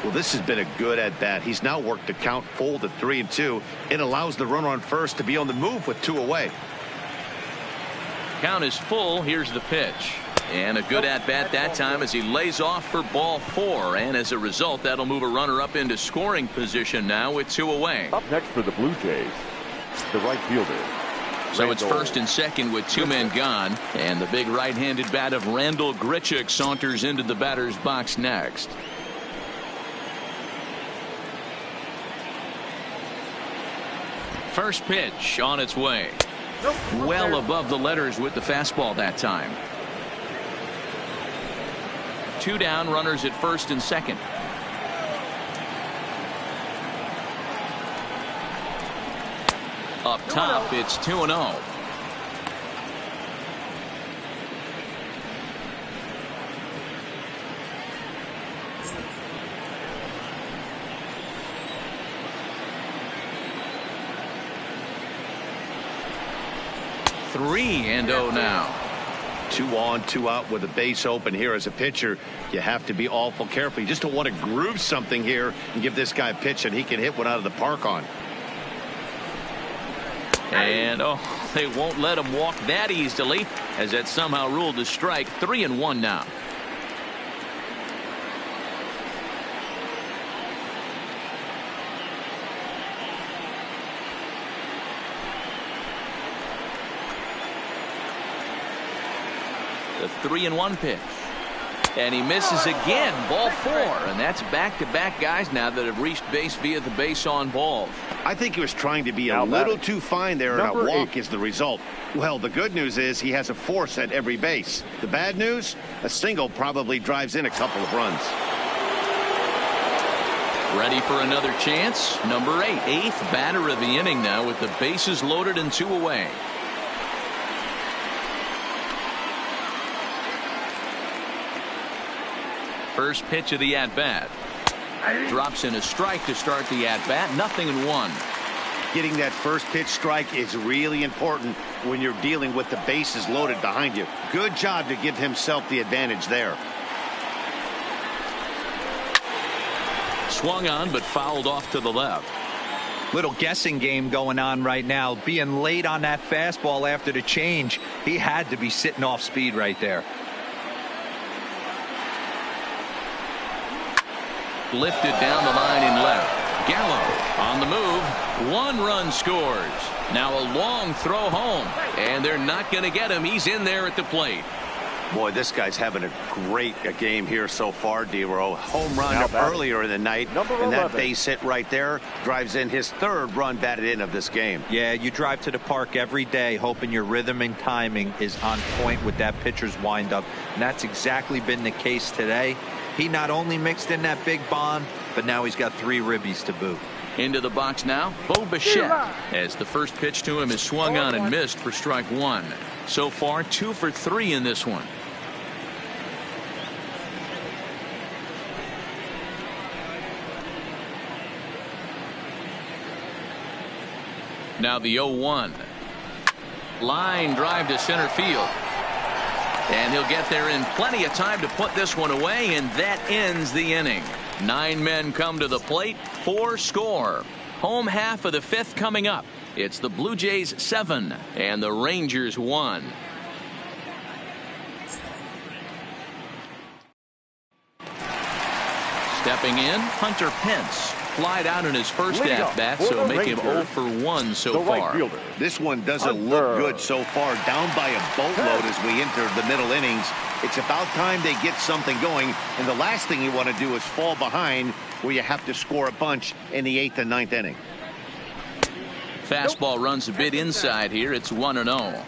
Well, this has been a good at bat. He's now worked the count full to 3-2. It allows the runner on first to be on the move with 2 away. Count is full. Here's the pitch. And a good at bat that time as he lays off for ball 4. And as a result, that'll move a runner up into scoring position now with 2 away. Up next for the Blue Jays, the right fielder. So it's first and second with 2 men gone. And the big right-handed bat of Randall Grichuk saunters into the batter's box next. First pitch on its way. Well above the letters with the fastball that time. 2 down, runners at first and second. Up top, it's 2-0. Three and 0 now. 2 on, 2 out with a base open here. As a pitcher, you have to be awful careful. You just don't want to groove something here and give this guy a pitch and he can hit one out of the park on. And they won't let him walk that easily as that somehow ruled a strike. 3-1 now. The 3-1 pitch. And he misses again. Ball 4. And that's back-to-back guys now that have reached base via the base on balls. I think he was trying to be a little too fine there, and a walk is the result. Well, the good news is he has a force at every base. The bad news, a single probably drives in a couple of runs. Ready for another chance. Number 8, 8th batter of the inning now with the bases loaded and 2 away. First pitch of the at-bat. Drops in a strike to start the at-bat. 0-1. Getting that first pitch strike is really important when you're dealing with the bases loaded behind you. Good job to give himself the advantage there. Swung on but fouled off to the left. Little guessing game going on right now. Being late on that fastball after the change. He had to be sitting off speed right there. Lifted down the line in left. Gallo on the move. 1 run scores. Now a long throw home. And they're not going to get him. He's in there at the plate. Boy, this guy's having a great game here so far, D-Row. Home run earlier in the night. And that base hit right there drives in his 3rd run batted in of this game. Yeah, you drive to the park every day hoping your rhythm and timing is on point with that pitcher's windup. And that's exactly been the case today. He not only mixed in that big bomb, but now he's got 3 ribbies to boot. Into the box now, Bo Bichette, as the first pitch to him is swung on and missed for strike 1. So far, 2 for 3 in this one. Now the 0-1. Line drive to center field. And he'll get there in plenty of time to put this one away, and that ends the inning. 9 men come to the plate, 4 score. Home half of the 5th coming up. It's the Blue Jays 7 and the Rangers 1. Stepping in, Hunter Pence. Flied out in his first at-bat, so make him 0 for 1 so far. This one doesn't look good so far. Down by a boatload as we enter the middle innings. It's about time they get something going, and the last thing you want to do is fall behind where you have to score a bunch in the 8th and 9th inning. Fastball runs a bit inside here. It's 1-0.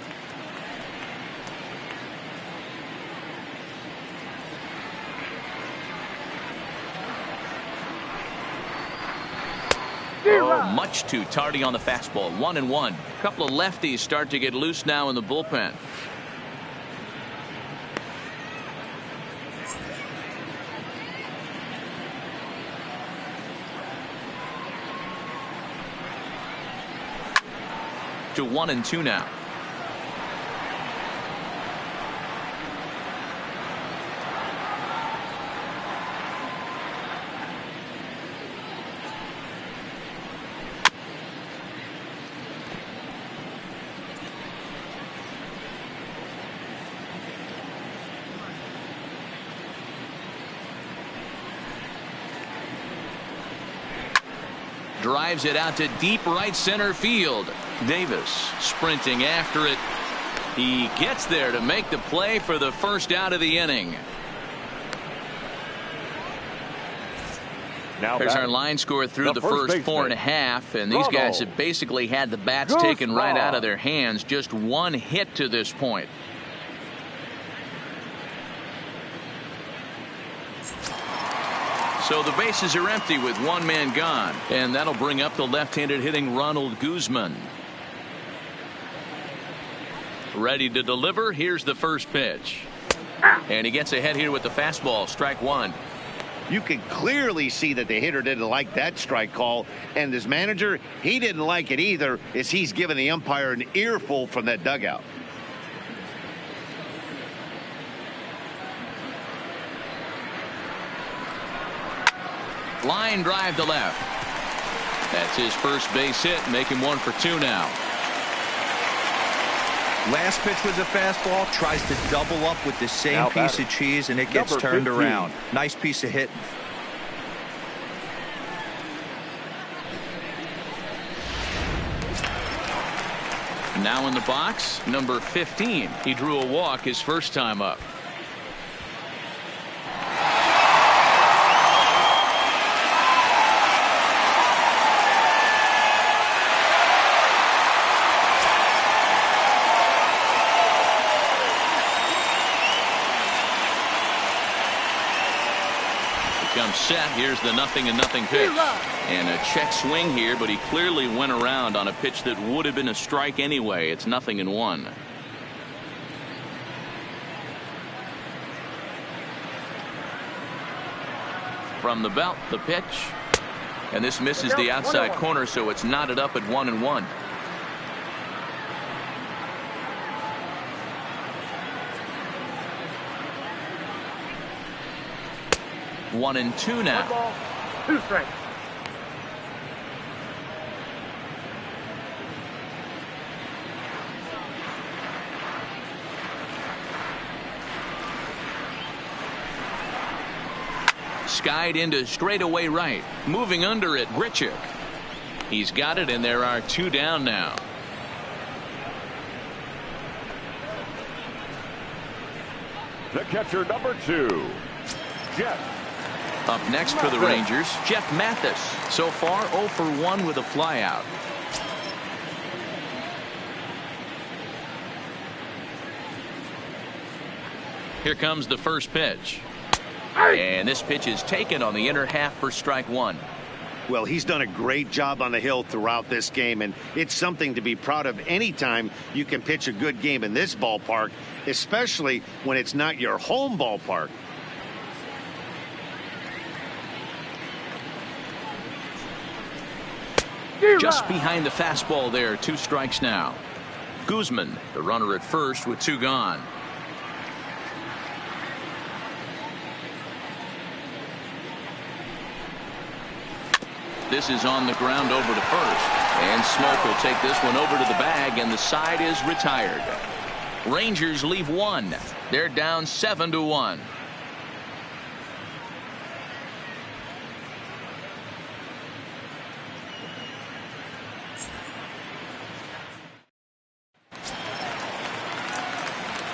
Much too tardy on the fastball. 1-1. A couple of lefties start to get loose now in the bullpen. to 1-2 now. Drives it out to deep right center field. Davis sprinting after it. He gets there to make the play for the first out of the inning. Now there's our line score through the first 4.5, and these guys have basically had the bats taken right out of their hands. Just one hit to this point. So the bases are empty with one man gone, and that'll bring up the left-handed hitting Ronald Guzman. Ready to deliver. Here's the first pitch, and he gets ahead here with the fastball. Strike one. You can clearly see that the hitter didn't like that strike call, and his manager, he didn't like it either, as he's giving the umpire an earful from that dugout. Line drive to left. That's his first base hit, make him 1 for 2 now. Last pitch was a fastball. Tries to double up with the same piece of cheese, and it gets turned around. Nice piece of hitting. Now in the box, number 15. He drew a walk his first time up. Comes set. Here's the 0-0 pitch. And a check swing here, but he clearly went around on a pitch that would have been a strike anyway. It's 0-1. From the belt, the pitch. And this misses the outside corner, so it's knotted up at 1-1. One and two now. 2 strikes. Skied into straightaway right. Moving under it, Grichuk. He's got it, and there are 2 down now. The catcher, number 2, Jeff. Up next for the Rangers, Jeff Mathis. So far 0 for 1 with a flyout. Here comes the first pitch. And this pitch is taken on the inner half for strike one. Well, he's done a great job on the hill throughout this game, and it's something to be proud of anytime you can pitch a good game in this ballpark, especially when it's not your home ballpark. Just behind the fastball there. 2 strikes now. Guzman, the runner at first with 2 gone. This is on the ground over to first. And Smoke will take this one over to the bag, and the side is retired. Rangers leave 1. They're down 7-1.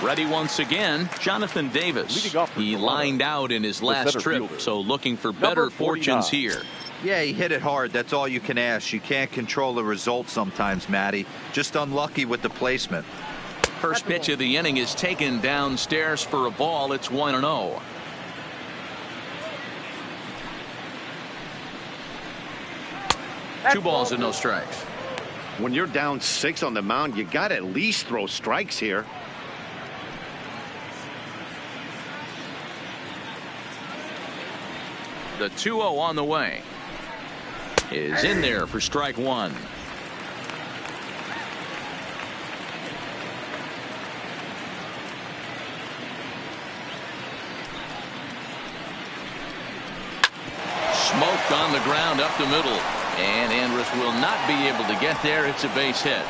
Ready once again, Jonathan Davis. He lined out in his last trip, so looking for better fortunes here. Yeah, he hit it hard. That's all you can ask. You can't control the result sometimes, Matty. Just unlucky with the placement. First pitch of the inning is taken downstairs for a ball. It's 1-0. Two balls and no strikes. When you're down 6 on the mound, you got to at least throw strikes here. The 2-0 on the way is in there for strike one. Pushed on the ground up the middle. And Andrus will not be able to get there. It's a base hit.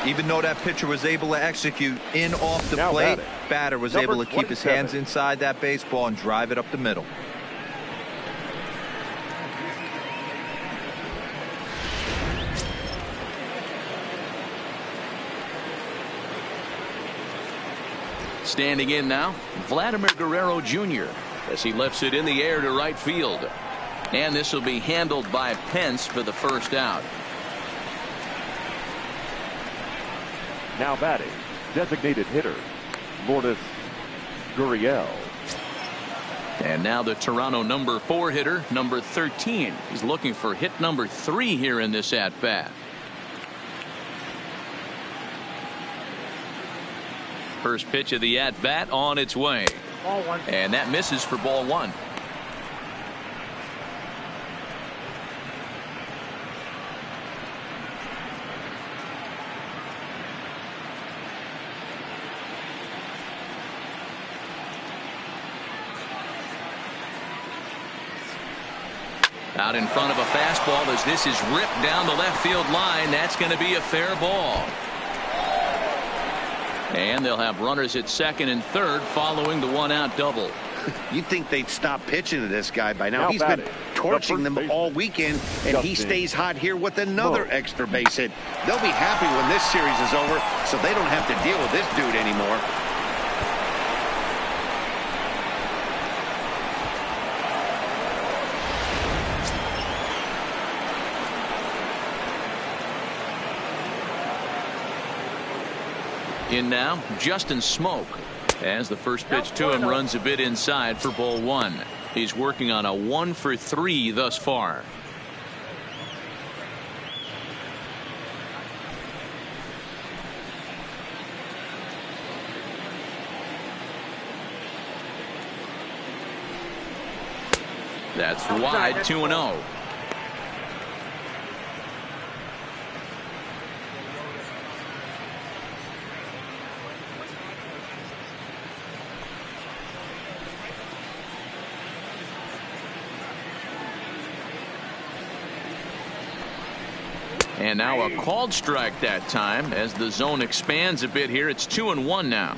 Even though that pitcher was able to execute in off the Now plate, batting, batter was number able to keep his 27. hands inside that baseball and drive it up the middle. Standing in now, Vladimir Guerrero Jr. as he lifts it in the air to right field. And this will be handled by Pence for the first out. Now batting, designated hitter, Lourdes Gurriel. And now the Toronto number 4 hitter, number 13. He's looking for hit number 3 here in this at bat. First pitch of the at bat on its way. Ball one. And that misses for ball 1. Out in front of a fastball as this is ripped down the left field line. That's going to be a fair ball. And they'll have runners at second and third following the 1-out double. You'd think they'd stop pitching to this guy by now. Now He's been batting, torching the them first all baseman, weekend, and he Justin stays hot here with another Mo. extra base hit. They'll be happy when this series is over, so they don't have to deal with this dude anymore. In now, Justin Smoke. As the first pitch to him runs a bit inside for ball 1. He's working on a 1-for-3 thus far. That's wide, 2-0. And now a called strike that time as the zone expands a bit here. It's 2-1 now.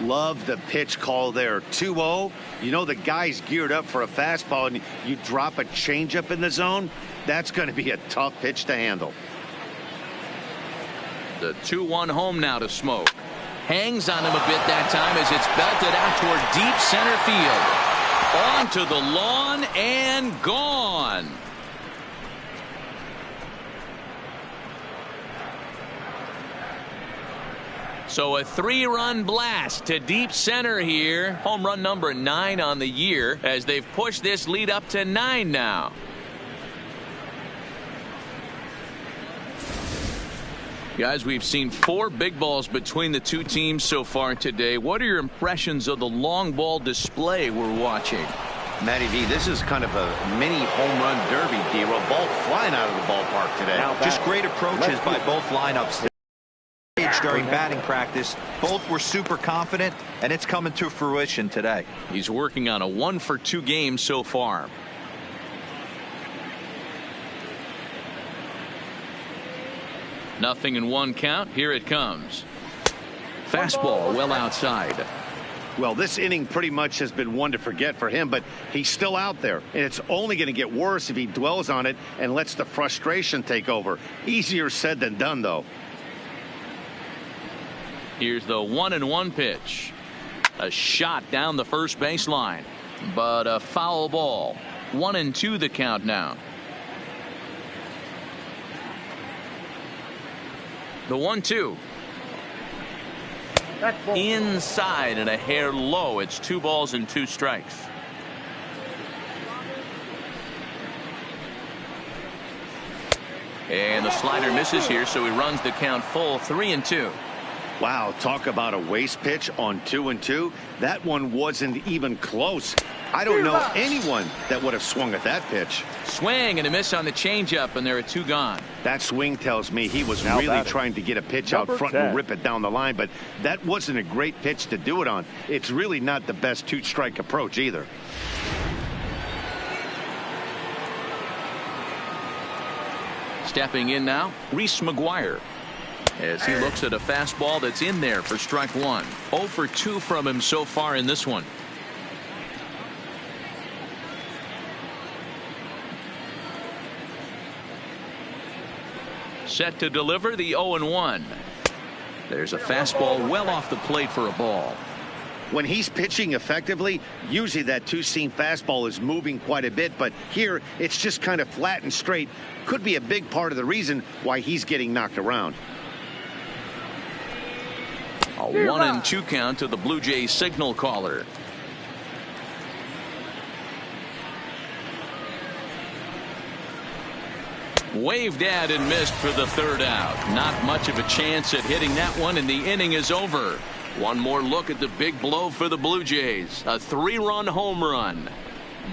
Love the pitch call there. 2-0. You know the guy's geared up for a fastball, and you drop a changeup in the zone. That's going to be a tough pitch to handle. The 2-1 home now to Smoke. Hangs on him a bit that time as it's belted out toward deep center field. Onto the lawn and gone. So a 3-run blast to deep center here. Home run number 9 on the year as they've pushed this lead up to 9 now. Guys, we've seen 4 big balls between the two teams so far today. What are your impressions of the long ball display we're watching? Matty V, this is kind of a mini home run derby deal. A ball flying out of the ballpark today. Now Just batting, great approaches by both lineups. During batting practice, both were super confident, and it's coming to fruition today. He's working on a 1-for-2 game so far. Nothing in 1 count. Here it comes. Fastball well outside. Well, this inning pretty much has been one to forget for him, but he's still out there, and it's only going to get worse if he dwells on it and lets the frustration take over. Easier said than done, though. Here's the 1-1 pitch. A shot down the first baseline, but a foul ball. 1-2 the count now. The 1-2. Inside and a hair low. It's 2 balls and 2 strikes. And the slider misses here, so he runs the count full. 3-2. Wow, talk about a waste pitch on 2-2. That one wasn't even close. I don't know anyone that would have swung at that pitch. Swing and a miss on the changeup, and there are 2 gone. That swing tells me he was Now really batting, trying to get a pitch number out front 10. and rip it down the line, but that wasn't a great pitch to do it on. It's really not the best 2-strike approach either. Stepping in now, Reese McGuire. As he looks at a fastball that's in there for strike one. 0 for 2 from him so far in this one. Set to deliver the 0-1. There's a fastball well off the plate for a ball. When he's pitching effectively, usually that two-seam fastball is moving quite a bit, but here it's just kind of flat and straight. Could be a big part of the reason why he's getting knocked around. A 1-2 count to the Blue Jays signal caller. Waved at and missed for the third out. Not much of a chance at hitting that one, and the inning is over. One more look at the big blow for the Blue Jays. A 3-run home run.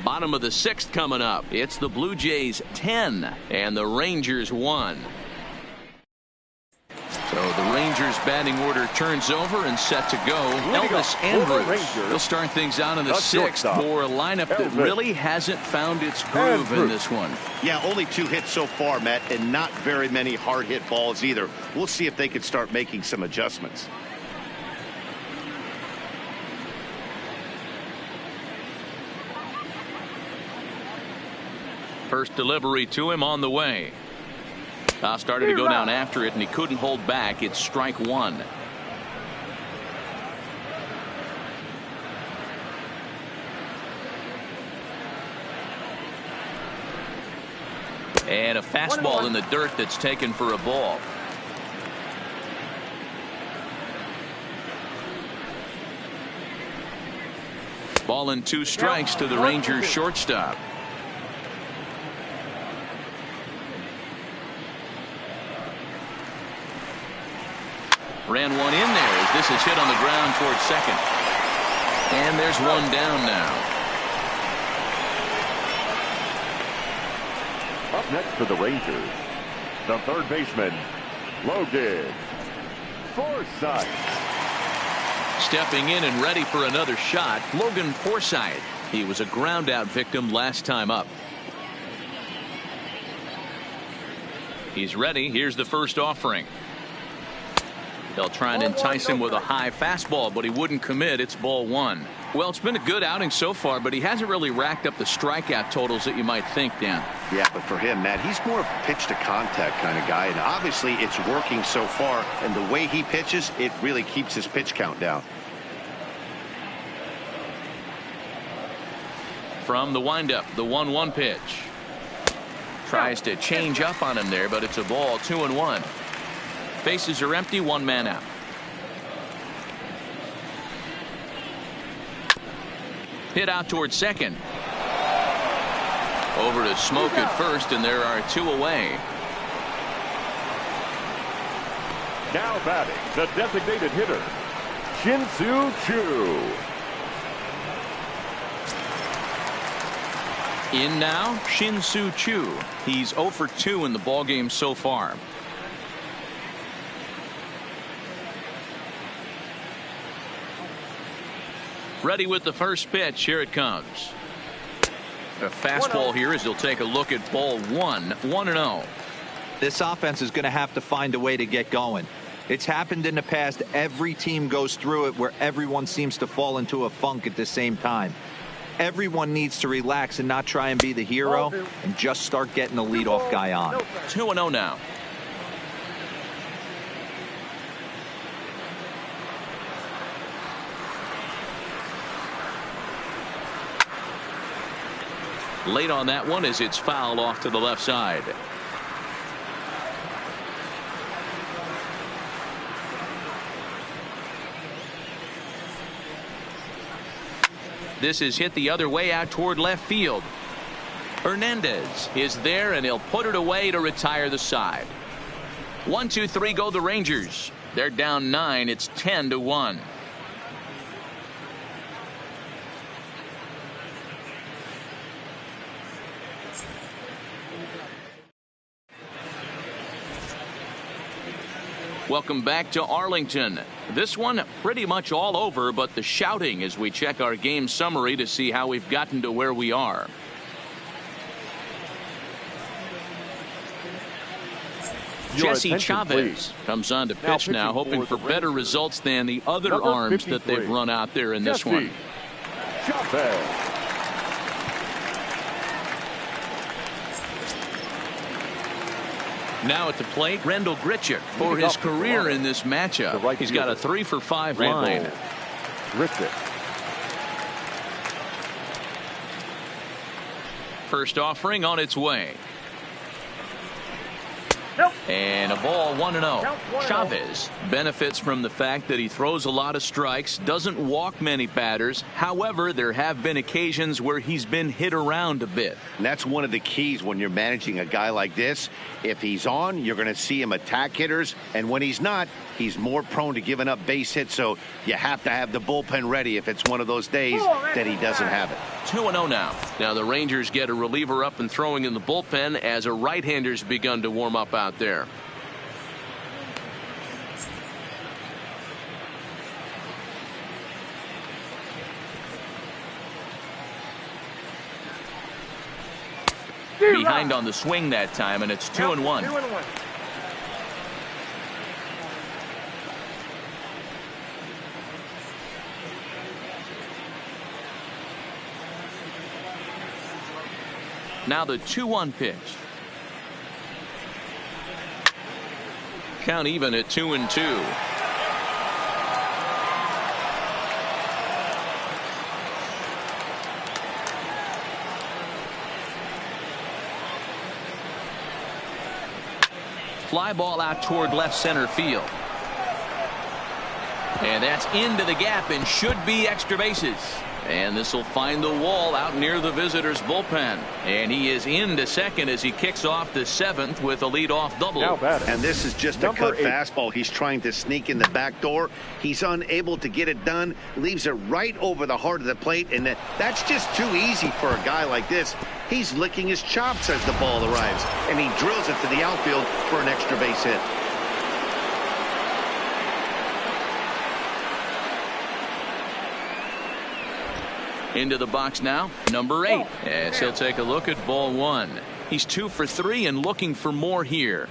Bottom of the 6th coming up. It's the Blue Jays 10 and the Rangers 1. So the Rangers batting order turns over and set to go. Elvis Andrus will start things out in the 6th for a lineup that really hasn't found its groove in this one. Yeah, only 2 hits so far, Matt, and not very many hard hit balls either. We'll see if they can start making some adjustments. First delivery to him on the way. Started to go down after it, and he couldn't hold back. It's strike one. And a fastball in the dirt that's taken for a ball. Ball and 2 strikes to the Rangers shortstop. Ran one in there as this is hit on the ground towards second. And there's one down now. Up next for the Rangers, the third baseman, Logan Forsythe. Stepping in and ready for another shot, Logan Forsythe. He was a ground out victim last time up. He's ready. Here's the first offering. They'll try and entice him with a high fastball, but he wouldn't commit. It's ball 1. Well, it's been a good outing so far, but he hasn't really racked up the strikeout totals that you might think, Dan. Yeah, but for him, Matt, he's more of a pitch to contact kind of guy, and obviously it's working so far, and the way he pitches, it really keeps his pitch count down. From the windup, the 1-1 pitch. Tries to change up on him there, but it's a ball. 2-1. Bases are empty, 1 man out. Hit out towards second. Over to Smoke at first, and there are 2 away. Now batting, the designated hitter, Shin-Soo Choo. In now, Shin-Soo Choo. He's 0 for 2 in the ballgame so far. Ready with the first pitch. Here it comes. A fastball here as they'll take a look at ball 1. 1-0. This offense is going to have to find a way to get going. It's happened in the past. Every team goes through it where everyone seems to fall into a funk at the same time. Everyone needs to relax and not try and be the hero and just start getting the leadoff guy on. 2-0 now. Late on that one as it's fouled off to the left side. This is hit the other way out toward left field. Hernandez is there, and he'll put it away to retire the side. 1-2-3 go the Rangers. They're down 9. It's 10-1. Welcome back to Arlington. This one pretty much all over, but the shouting as we check our game summary to see how we've gotten to where we are. Jesse Chavez comes on to pitch now, hoping for better results than the other arms that they've run out there in this one. Chavez. Now at the plate, Randall Grichuk for his career in this matchup. He's got a 3-for-5 line. Grichuk. First offering on its way. And a ball 1-0. Chavez benefits from the fact that he throws a lot of strikes, doesn't walk many batters. However, there have been occasions where he's been hit around a bit. And that's one of the keys when you're managing a guy like this. If he's on, you're going to see him attack hitters. And when he's not, he's more prone to giving up base hits. So you have to have the bullpen ready if it's one of those days that he doesn't have it. 2-0 now. Now the Rangers get a reliever up and throwing in the bullpen as a right-hander's begun to warm up out there. Behind on the swing that time, and it's 2-1. Now the 2-1 pitch. Count even at 2-2. Fly ball out toward left center field. And that's into the gap and should be extra bases. And this will find the wall out near the visitors' bullpen. And he is into second as he kicks off the seventh with a leadoff double. And this is just a cut fastball. He's trying to sneak in the back door. He's unable to get it done. Leaves it right over the heart of the plate. And that's just too easy for a guy like this. He's licking his chops as the ball arrives. And he drills it to the outfield for an extra base hit. Into the box now, number 8, as he'll take a look at ball 1. He's 2 for 3 and looking for more here.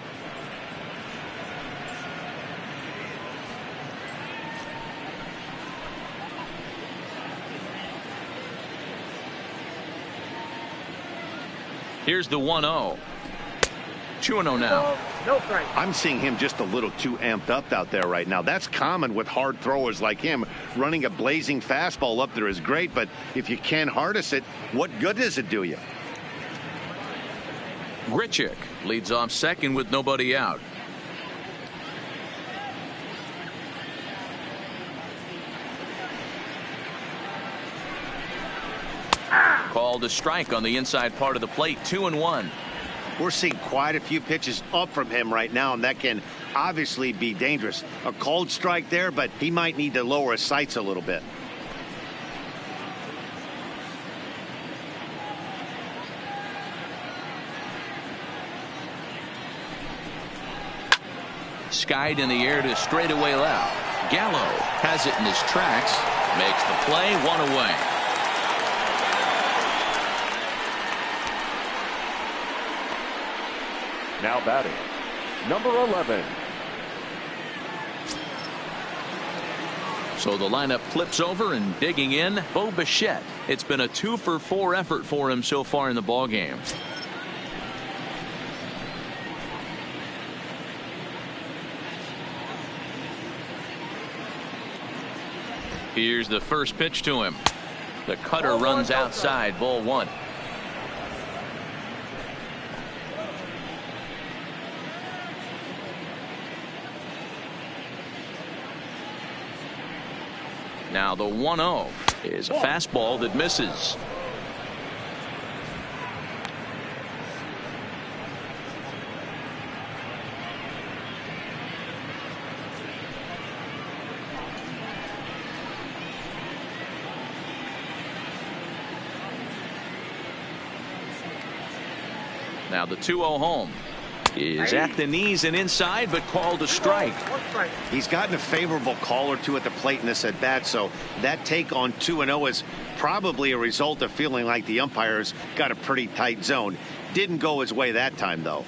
Here's the 1-0. 2-0 now. I'm seeing him just a little too amped up out there right now. That's common with hard throwers like him. Running a blazing fastball up there is great, but if you can't harness it, what good does it do you? Grichuk leads off second with nobody out. Called a strike on the inside part of the plate. 2-1. We're seeing quite a few pitches up from him right now, and that can obviously be dangerous. A cold strike there, but he might need to lower his sights a little bit. Skied in the air to straightaway left. Gallo has it in his tracks. Makes the play, 1 away. Now batting, number 11. So the lineup flips over and digging in, Bo Bichette. It's been a 2 for 4 effort for him so far in the ballgame. Here's the first pitch to him. The cutter runs outside, ball 1. Now the 1-0 is a fastball that misses. Now the 2-0 home is at the knees and inside, but called a strike. He's gotten a favorable call or two at the plate in this at bat, so that take on 2-0 is probably a result of feeling like the umpires got a pretty tight zone. Didn't go his way that time, though.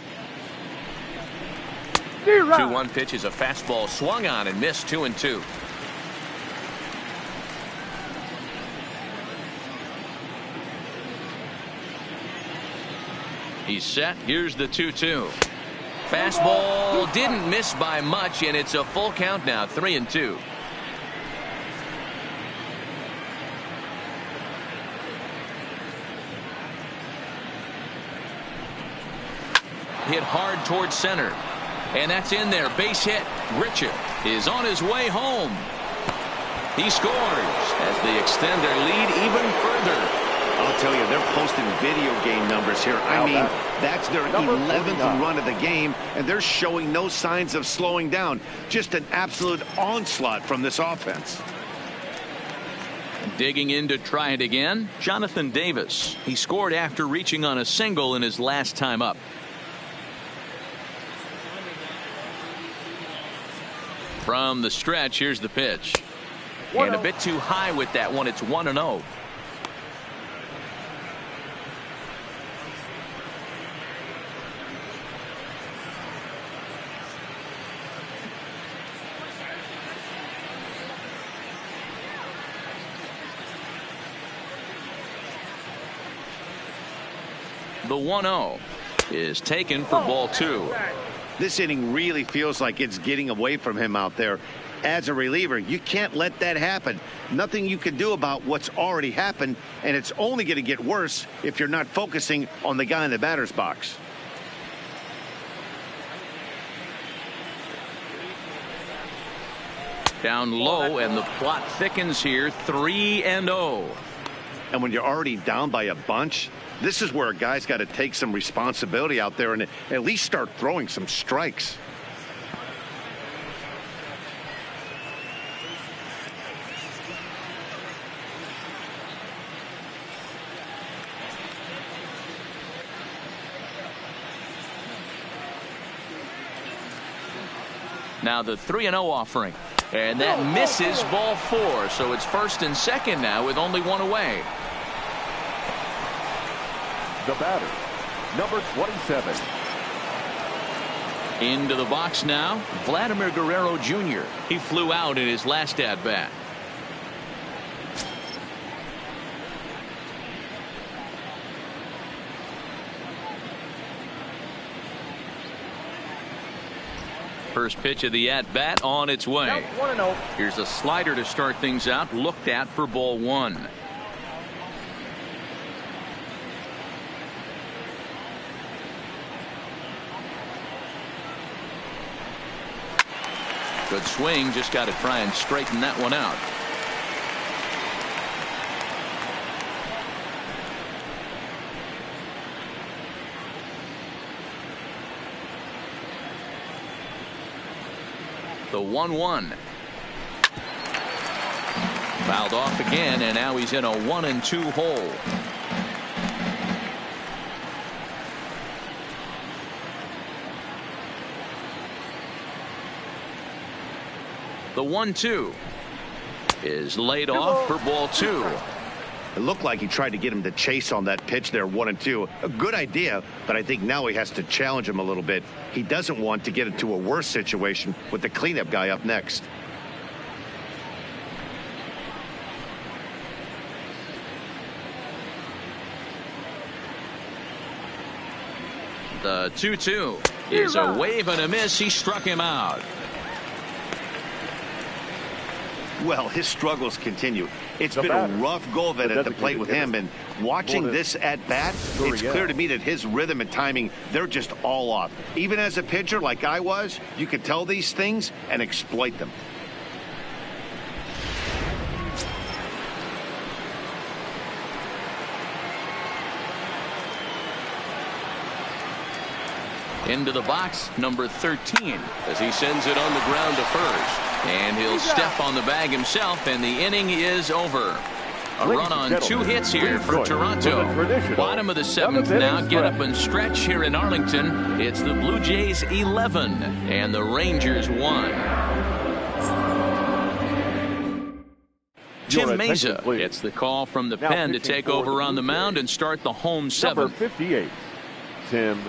2-1 pitch is a fastball swung on and missed. 2-2. He's set. Here's the 2-2. Fastball didn't miss by much, and it's a full count now. 3-2. Hit hard towards center, and that's in there. Base hit. Richard is on his way home. He scores as they extend their lead even further. I'll tell you, they're posting video game numbers here. I mean, that's their 11th run of the game, and they're showing no signs of slowing down. Just an absolute onslaught from this offense. Digging in to try it again, Jonathan Davis. He scored after reaching on a single in his last time up. From the stretch, here's the pitch. And a bit too high with that one. It's 1-0. The 1-0 is taken for ball 2. This inning really feels like it's getting away from him out there. As a reliever, you can't let that happen. Nothing you can do about what's already happened, and it's only going to get worse if you're not focusing on the guy in the batter's box. Down low, and the plot thickens here. 3-0. And when you're already down by a bunch, this is where a guy's got to take some responsibility out there and at least start throwing some strikes. Now the 3-0 offering. And that misses ball 4. So it's first and second now with only one away. The batter, number 27. Into the box now, Vladimir Guerrero Jr. He flew out in his last at-bat. First pitch of the at-bat on its way. Here's a slider to start things out, looked at for ball 1. Good swing, just got to try and straighten that one out. The 1-1. Fouled off again, and now he's in a 1-2 hole. The 1-2 is laid off for ball 2. It looked like he tried to get him to chase on that pitch there, 1-2. A good idea, but I think now he has to challenge him a little bit. He doesn't want to get into a worse situation with the cleanup guy up next. The 2-2 is a wave and a miss. He struck him out. Well, his struggles continue. It's been a rough go of it at the plate with him, and watching this at bat, it's clear to me that his rhythm and timing, they're just all off. Even as a pitcher like I was, you could tell these things and exploit them. Into the box, number 13, as he sends it on the ground to first. And he'll step on the bag himself, and the inning is over. A run on 2 hits here for Toronto. Bottom of the 7th now. Get up and stretch here in Arlington. It's the Blue Jays 11 and the Rangers 1. Tim Meza gets the call from the pen to take over on the mound and start the home 7th. Number 58, Tim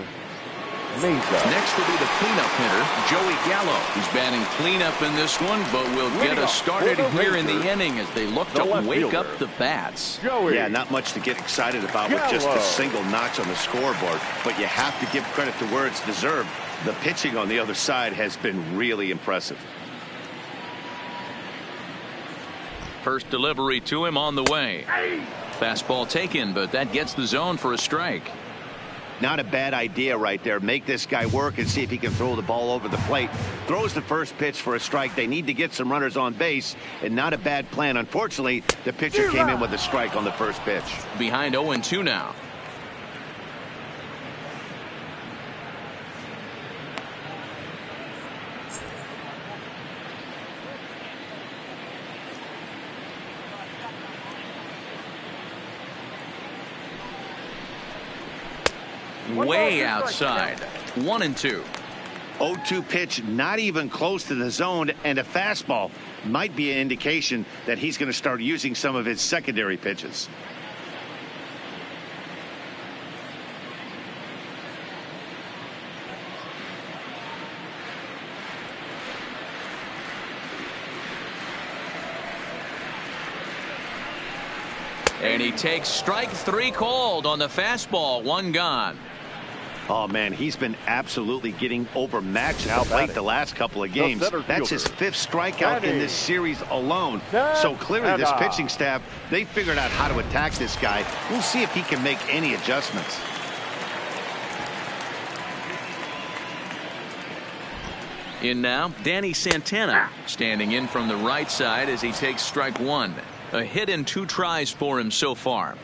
Mesa. Next will be the cleanup hitter, Joey Gallo. He's batting cleanup in this one, but will get us started here in the inning as they look to wake up the bats. Joey. Yeah, not much to get excited about with just a single notch on the scoreboard, but you have to give credit to where it's deserved. The pitching on the other side has been really impressive. First delivery to him on the way. Fastball taken, but that gets the zone for a strike. Not a bad idea right there. Make this guy work and see if he can throw the ball over the plate. Throws the first pitch for a strike. They need to get some runners on base, and not a bad plan. Unfortunately, the pitcher came in with a strike on the first pitch. Behind 0-2 now. Way outside. 1-2. 0-2 pitch, not even close to the zone, and a fastball might be an indication that he's going to start using some of his secondary pitches. And he takes strike 3 called on the fastball. 1 gone. Oh, man, he's been absolutely getting overmatched at the plate the last couple of games. That's his 5th strikeout in this series alone. So clearly this pitching staff, they figured out how to attack this guy. We'll see if he can make any adjustments. In now, Danny Santana standing in from the right side as he takes strike 1. A hit in 2 tries for him so far.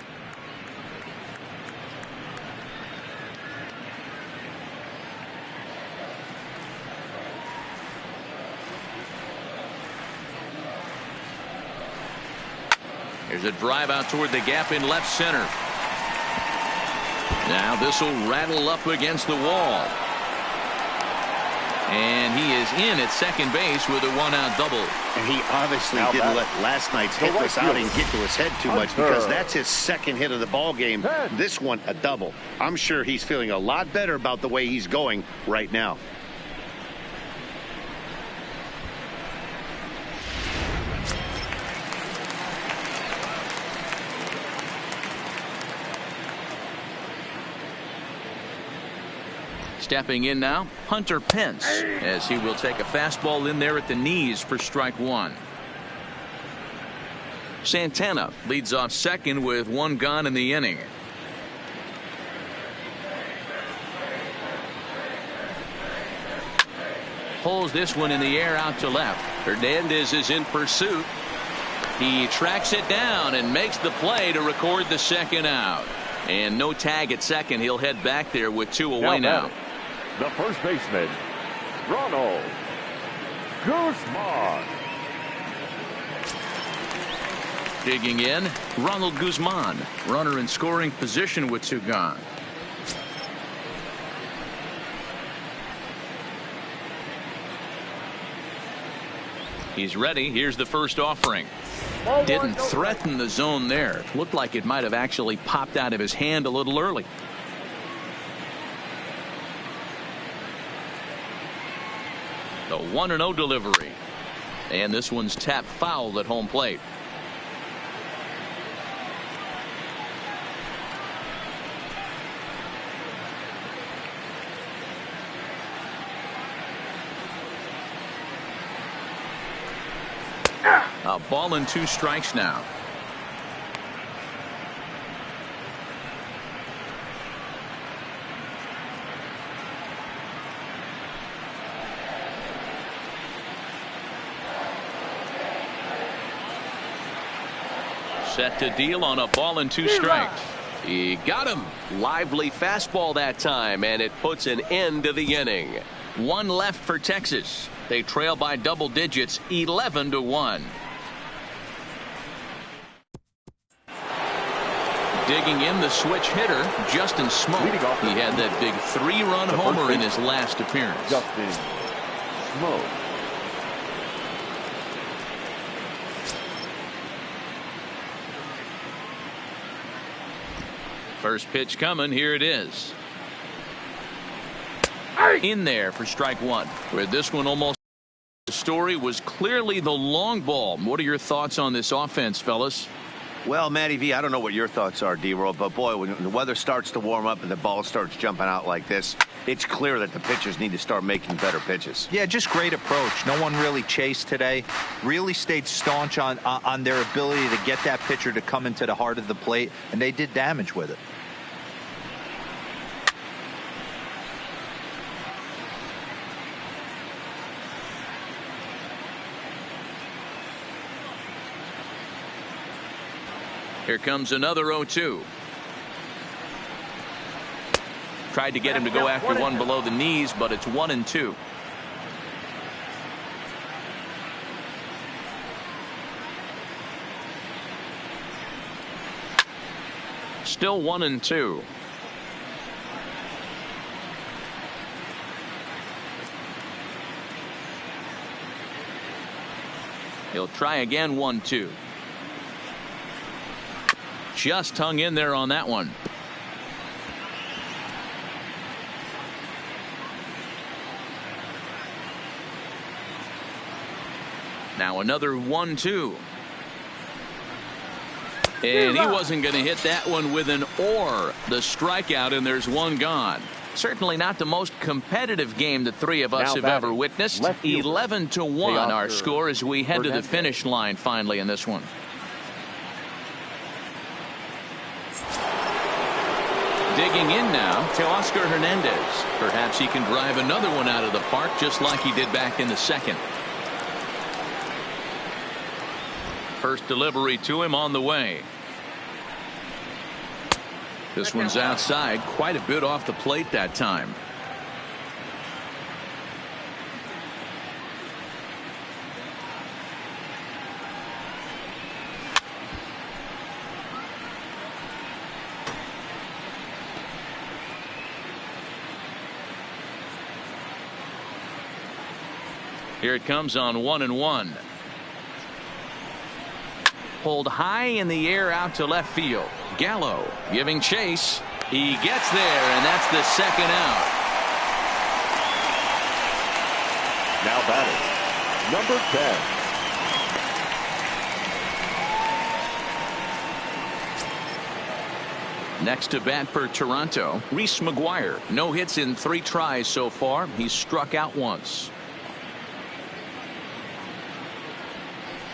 There's a drive out toward the gap in left center. Now this will rattle up against the wall. And he is in at second base with a 1-out double. And he obviously didn't let last night's hitless outing get to his head too much, because that's his 2nd hit of the ball game. This one a double. I'm sure he's feeling a lot better about the way he's going right now. Stepping in now, Hunter Pence, as he will take a fastball in there at the knees for strike 1. Santana leads off second with 1 gone in the inning. Pulls this one in the air out to left. Hernandez is in pursuit. He tracks it down and makes the play to record the 2nd out. And no tag at second. He'll head back there with 2 away now. The first baseman, Ronald Guzman. Digging in, Ronald Guzman, runner in scoring position with 2 gone. He's ready. Here's the first offering. Didn't threaten the zone there. Looked like it might have actually popped out of his hand a little early. The 1-0 delivery. And this one's tapped foul at home plate. A ball and 2 strikes now. Set to deal on a ball and 2 strikes. He got him. Lively fastball that time, and it puts an end to the inning. 1 left for Texas. They trail by double digits, 11-1. Digging in, the switch hitter, Justin Smoke. He had that big 3-run homer in his last appearance. Justin Smoke. First pitch coming. Here it is. in there for strike one. With this one almost, the story was clearly the long ball. What are your thoughts on this offense, fellas? Well, Matty V, I don't know what your thoughts are, D-Roll, but boy, when the weather starts to warm up and the ball starts jumping out like this, it's clear that the pitchers need to start making better pitches. Yeah, just great approach. No one really chased today. Really stayed staunch on their ability to get that pitcher to come into the heart of the plate, and they did damage with it. Here comes another 0-2. Tried to get him to go after one below the knees, but it's 1-2. Still 1-2. He'll try again. 1-2. Just hung in there on that one. Now another 1-2. And he wasn't going to hit that one with an or. The strikeout, and there's one gone. Certainly not the most competitive game the three of us have ever witnessed. 11-1 our score as we head to the finish line finally in this one. Digging in now, Teoscar Hernandez. Perhaps he can drive another one out of the park just like he did back in the second. First delivery to him on the way. This one's outside, quite a bit off the plate that time. Here it comes on 1-1. Pulled high in the air out to left field. Gallo giving chase. He gets there, and that's the second out. Now batting, number 10. Next to bat for Toronto, Reese McGuire. No hits in 3 tries so far. He's struck out once.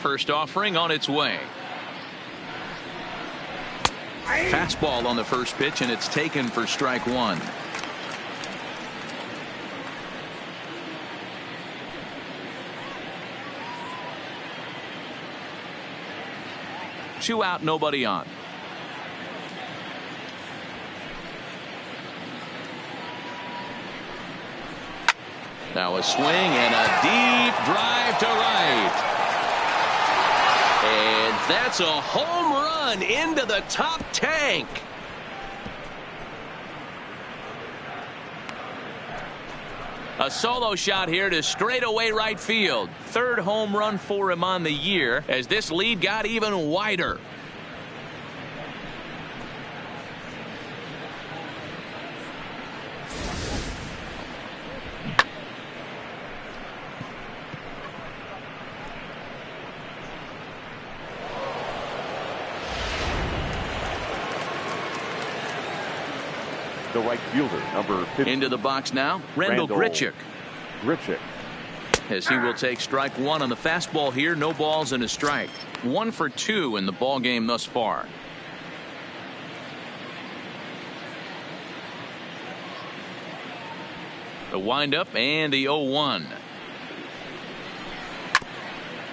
First offering on its way. Fastball on the first pitch, and it's taken for strike one. Two out, nobody on. Now a swing and a deep drive to right. And that's a home run into the top tank. A solo shot here to straightaway right field. Third home run for him on the year as this lead got even wider. The right fielder, number 50. Into the box now, Randall Grichuk. As he will take strike one on the fastball here. No balls and a strike. 1 for 2 in the ball game thus far. The windup and the 0-1.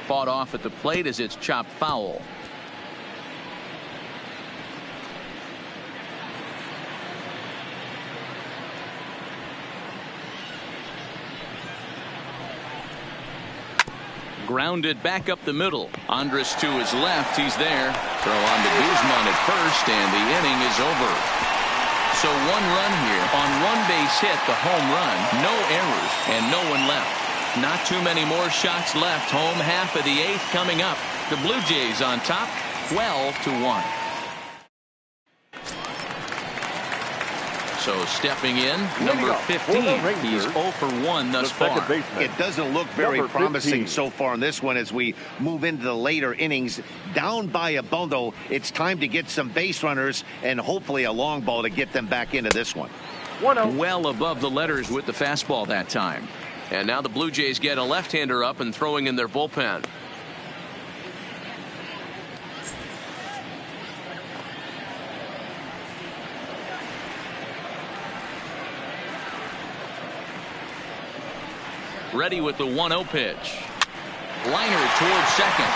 Fought off at the plate as it's chopped foul. Grounded back up the middle. Andrus to his left. He's there. Throw on to Guzman at first, and the inning is over. So 1 run here on 1 base hit, the home run. No errors and no one left. Not too many more shots left. Home half of the 8th coming up. The Blue Jays on top, 12-1. So stepping in, number 15. He's 0 for 1 thus far. It doesn't look very number promising 15. so far in this one as we move into the later innings. Down by a bundle, it's time to get some base runners and hopefully a long ball to get them back into this one. Well above the letters with the fastball that time. And now the Blue Jays get a left-hander up and throwing in their bullpen. Ready with the 1-0 pitch. Liner towards second.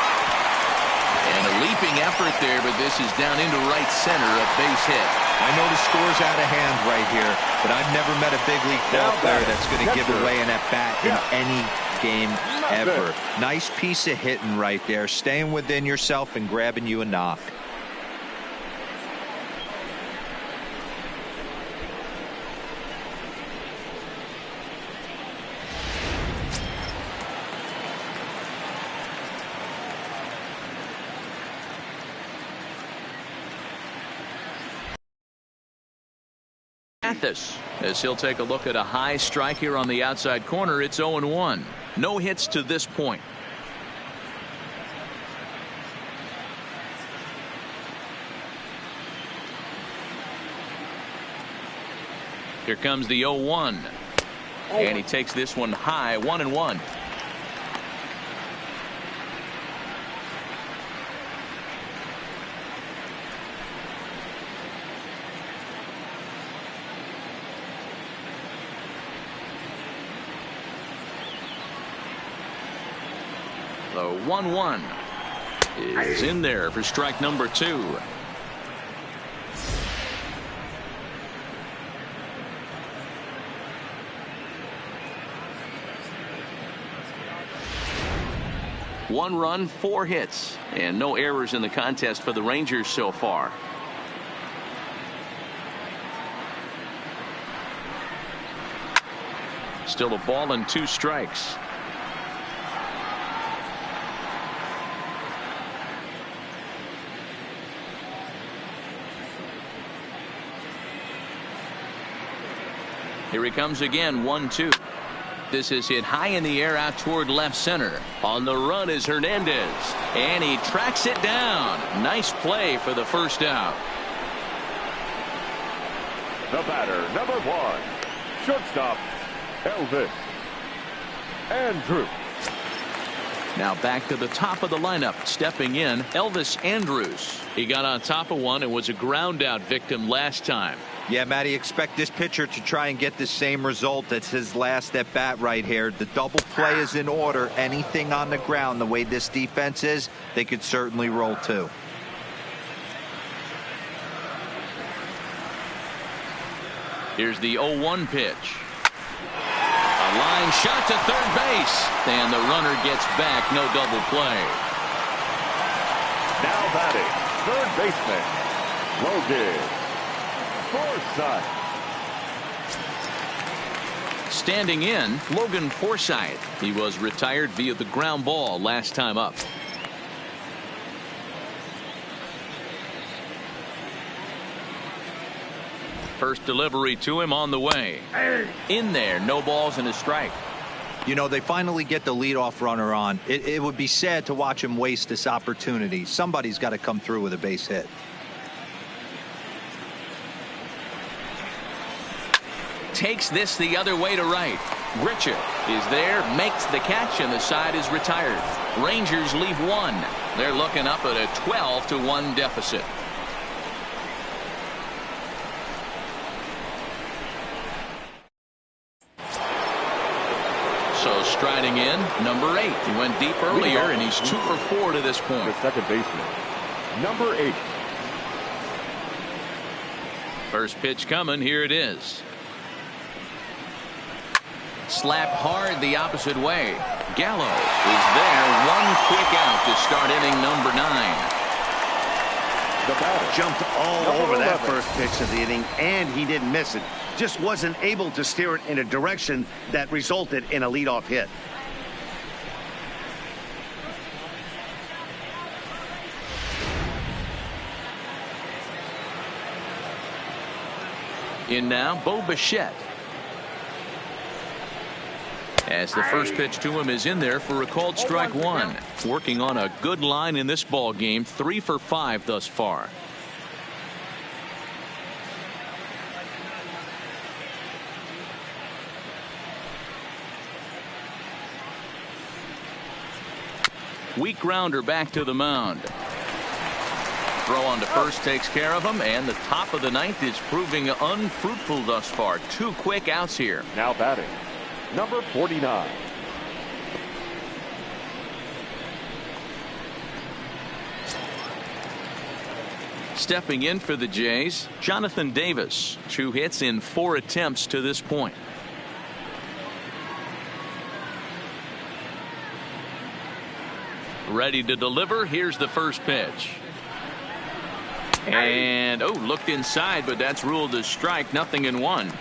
And a leaping effort there, but this is down into right center, a base hit. I know the score's out of hand right here, but I've never met a big league ball player that's going to give away an at-bat in any game ever. Nice piece of hitting right there, staying within yourself and grabbing you a knock. As he'll take a look at a high strike here on the outside corner. It's 0-1. No hits to this point. Here comes the 0-1. And he takes this one high, 1-1. The 1-1 is in there for strike number 2. One run, 4 hits, and no errors in the contest for the Rangers so far. Still a ball and 2 strikes. Here he comes again, 1-2. This is hit high in the air out toward left center. On the run is Hernandez, and he tracks it down. Nice play for the first out. The batter, number 1, shortstop, Elvis Andrus. Now back to the top of the lineup. Stepping in, Elvis Andrus. He got on top of one and was a ground out victim last time. Yeah, Matty, expect this pitcher to try and get the same result. That's his last at bat right here. The double play is in order. Anything on the ground, the way this defense is, they could certainly roll too. Here's the 0-1 pitch. A line shot to third base, and the runner gets back. No double play. Now batting, third baseman, Logan Forsythe. Standing in, Logan Forsythe. He was retired via the ground ball last time up. First delivery to him on the way. In there, no balls and a strike. You know, they finally get the leadoff runner on. It would be sad to watch him waste this opportunity. Somebody's got to come through with a base hit. Takes this the other way to right. Grichuk is there, makes the catch, and the side is retired. Rangers leave 1. They're looking up at a 12-1 deficit. So striding in, number 8. He went deep earlier, and he's 2 for 4 to this point. The second baseman, number 8. First pitch coming. Here it is. Slapped hard the opposite way. Gallo is there. 1 quick out to start inning number 9. The batter jumped all over 11. that first pitch of the inning, and he didn't miss it. Just wasn't able to steer it in a direction that resulted in a leadoff hit. In now, Bo Bichette. As the first pitch to him is in there for a called strike one. Working on a good line in this ball game. 3 for 5 thus far. Weak grounder back to the mound. Throw on to first takes care of him, and the top of the ninth is proving unfruitful thus far. 2 quick outs here. Now batting, number 49. Stepping in for the Jays, Jonathan Davis. 2 hits in 4 attempts to this point. Ready to deliver. Here's the first pitch. And looked inside, but that's ruled as strike. 0-1.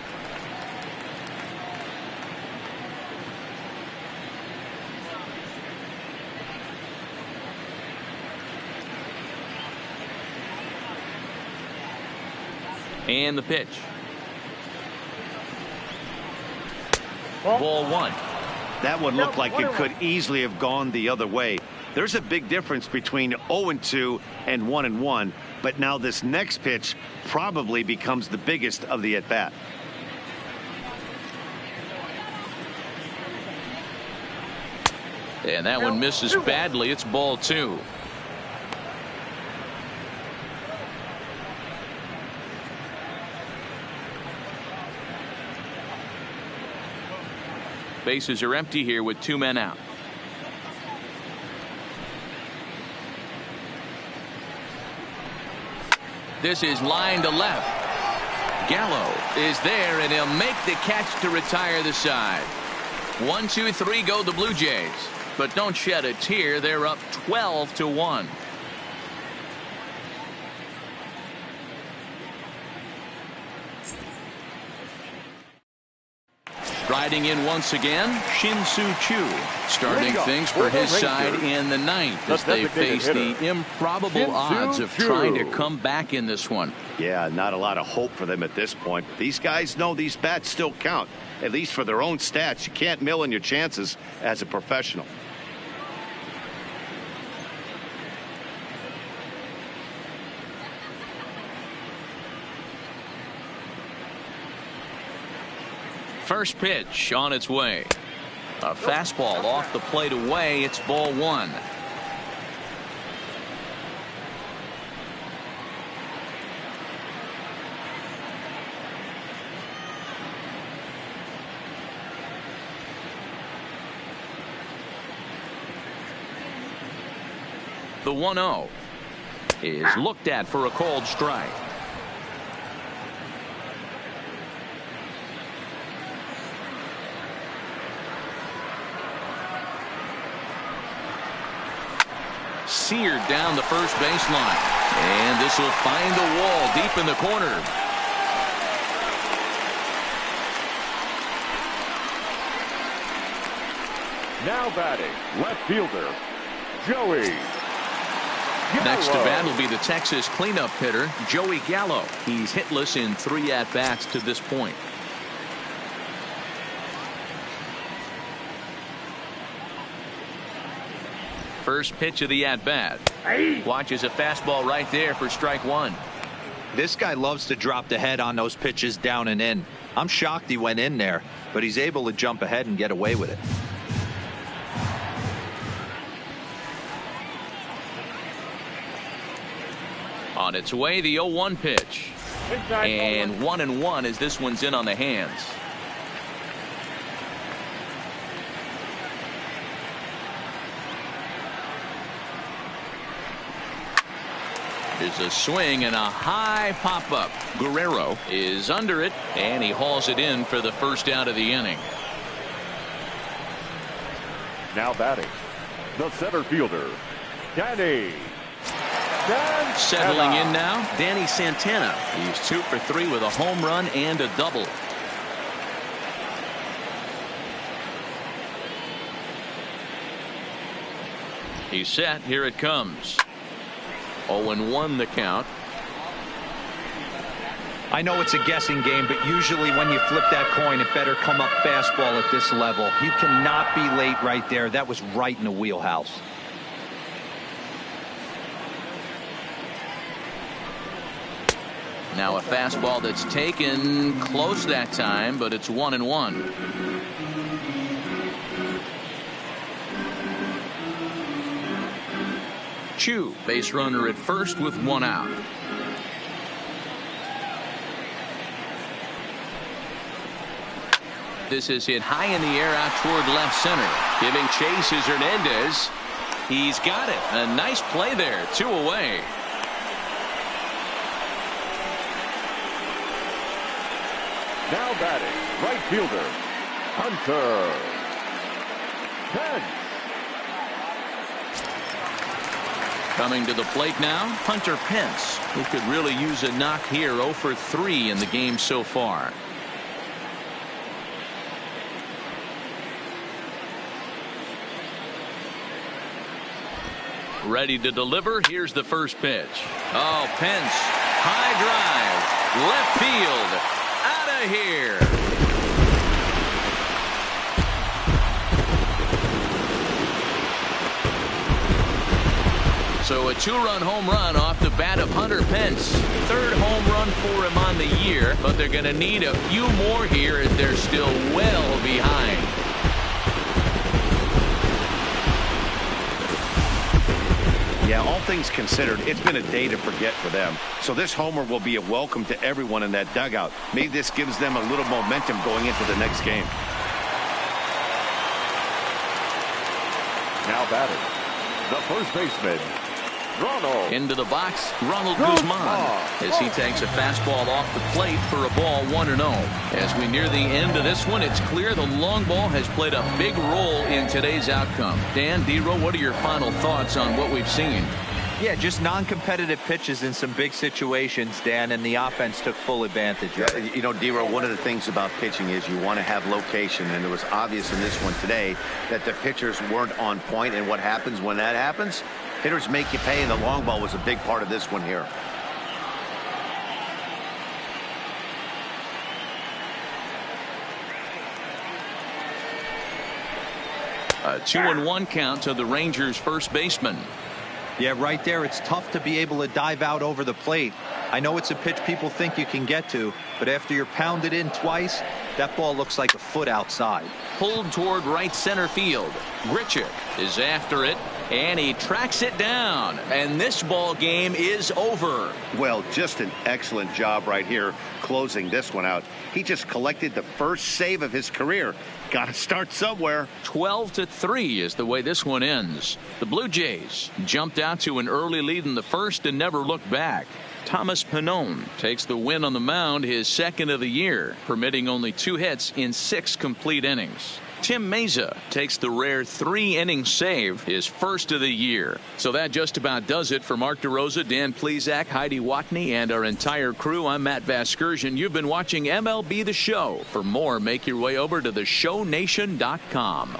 And the pitch. Ball 1. That one looked like it could easily have gone the other way. There's a big difference between 0-2 and 1-1, but now this next pitch probably becomes the biggest of the at-bat. And that one misses badly. It's ball 2. Bases are empty here with 2 men out. This is line to left. Gallo is there, and he'll make the catch to retire the side. 1, 2, 3 go the Blue Jays. But don't shed a tear. They're up 12-1. Riding in once again, Shin-Soo Choo starting things for his side in the ninth as they face the improbable odds of trying to come back in this one. Yeah, not a lot of hope for them at this point. These guys know these bats still count, at least for their own stats. You can't mill in your chances as a professional. First pitch on its way. A fastball off the plate away. It's ball 1. The 1-0 is looked at for a called strike. Seared down the first baseline, and this will find the wall deep in the corner. Now batting, left fielder, Joey Gallo. Next to bat will be the Texas cleanup hitter, Joey Gallo. He's hitless in 3 at-bats to this point. First pitch of the at-bat. Watches a fastball right there for strike 1. This guy loves to drop the head on those pitches down and in. I'm shocked he went in there, but he's able to jump ahead and get away with it. On its way, the 0-1 pitch. And 1-1 as this one's in on the hands. There's a swing and a high pop-up. Guerrero is under it, and he hauls it in for the first out of the inning. Now batting, the center fielder, Danny Santana. Settling in now, Danny Santana. He's 2 for 3 with a home run and a double. He's set. Here it comes. 0-1 the count. I know it's a guessing game, but usually when you flip that coin, it better come up fastball at this level. You cannot be late right there. That was right in the wheelhouse. Now a fastball that's taken close that time, but it's 1-1. Chu, base runner at first with 1 out. This is hit high in the air out toward left center. Giving chase is Hernandez. He's got it. A nice play there. 2 away. Now batting, right fielder, Hunter Pence. Coming to the plate now, Hunter Pence, who could really use a knock here. 0 for 3 in the game so far. Ready to deliver. Here's the first pitch. Oh, Pence. High drive. Left field. Out of here. So a 2-run home run off the bat of Hunter Pence. 3rd home run for him on the year, but they're going to need a few more here as they're still well behind. Yeah, all things considered, it's been a day to forget for them. So this homer will be a welcome to everyone in that dugout. Maybe this gives them a little momentum going into the next game. Now batting, the first baseman, Ronald. Into the box, Ronald Guzman, as he takes a fastball off the plate for a ball 1-0. As we near the end of this one, it's clear the long ball has played a big role in today's outcome. Dan, D-Row, what are your final thoughts on what we've seen? Yeah, just non-competitive pitches in some big situations, Dan, and the offense took full advantage of it. You know, D-Row, one of the things about pitching is you want to have location, and it was obvious in this one today that the pitchers weren't on point, and what happens when that happens? Hitters make you pay, and the long ball was a big part of this one here. A 2-1 count to the Rangers' first baseman. Yeah, right there, it's tough to be able to dive out over the plate. I know it's a pitch people think you can get to, but after you're pounded in twice, that ball looks like a foot outside. Pulled toward right center field. Grichuk is after it, and he tracks it down. And this ball game is over. Well, just an excellent job right here closing this one out. He just collected the first save of his career. Got to start somewhere. 12-3 is the way this one ends. The Blue Jays jumped out to an early lead in the first and never looked back. Thomas Pannone takes the win on the mound, his 2nd of the year, permitting only 2 hits in 6 complete innings. Tim Meza takes the rare 3-inning save, his 1st of the year. So that just about does it for Mark DeRosa, Dan Plesac, Heidi Watney, and our entire crew. I'm Matt Vasgersian. You've been watching MLB The Show. For more, make your way over to theshownation.com.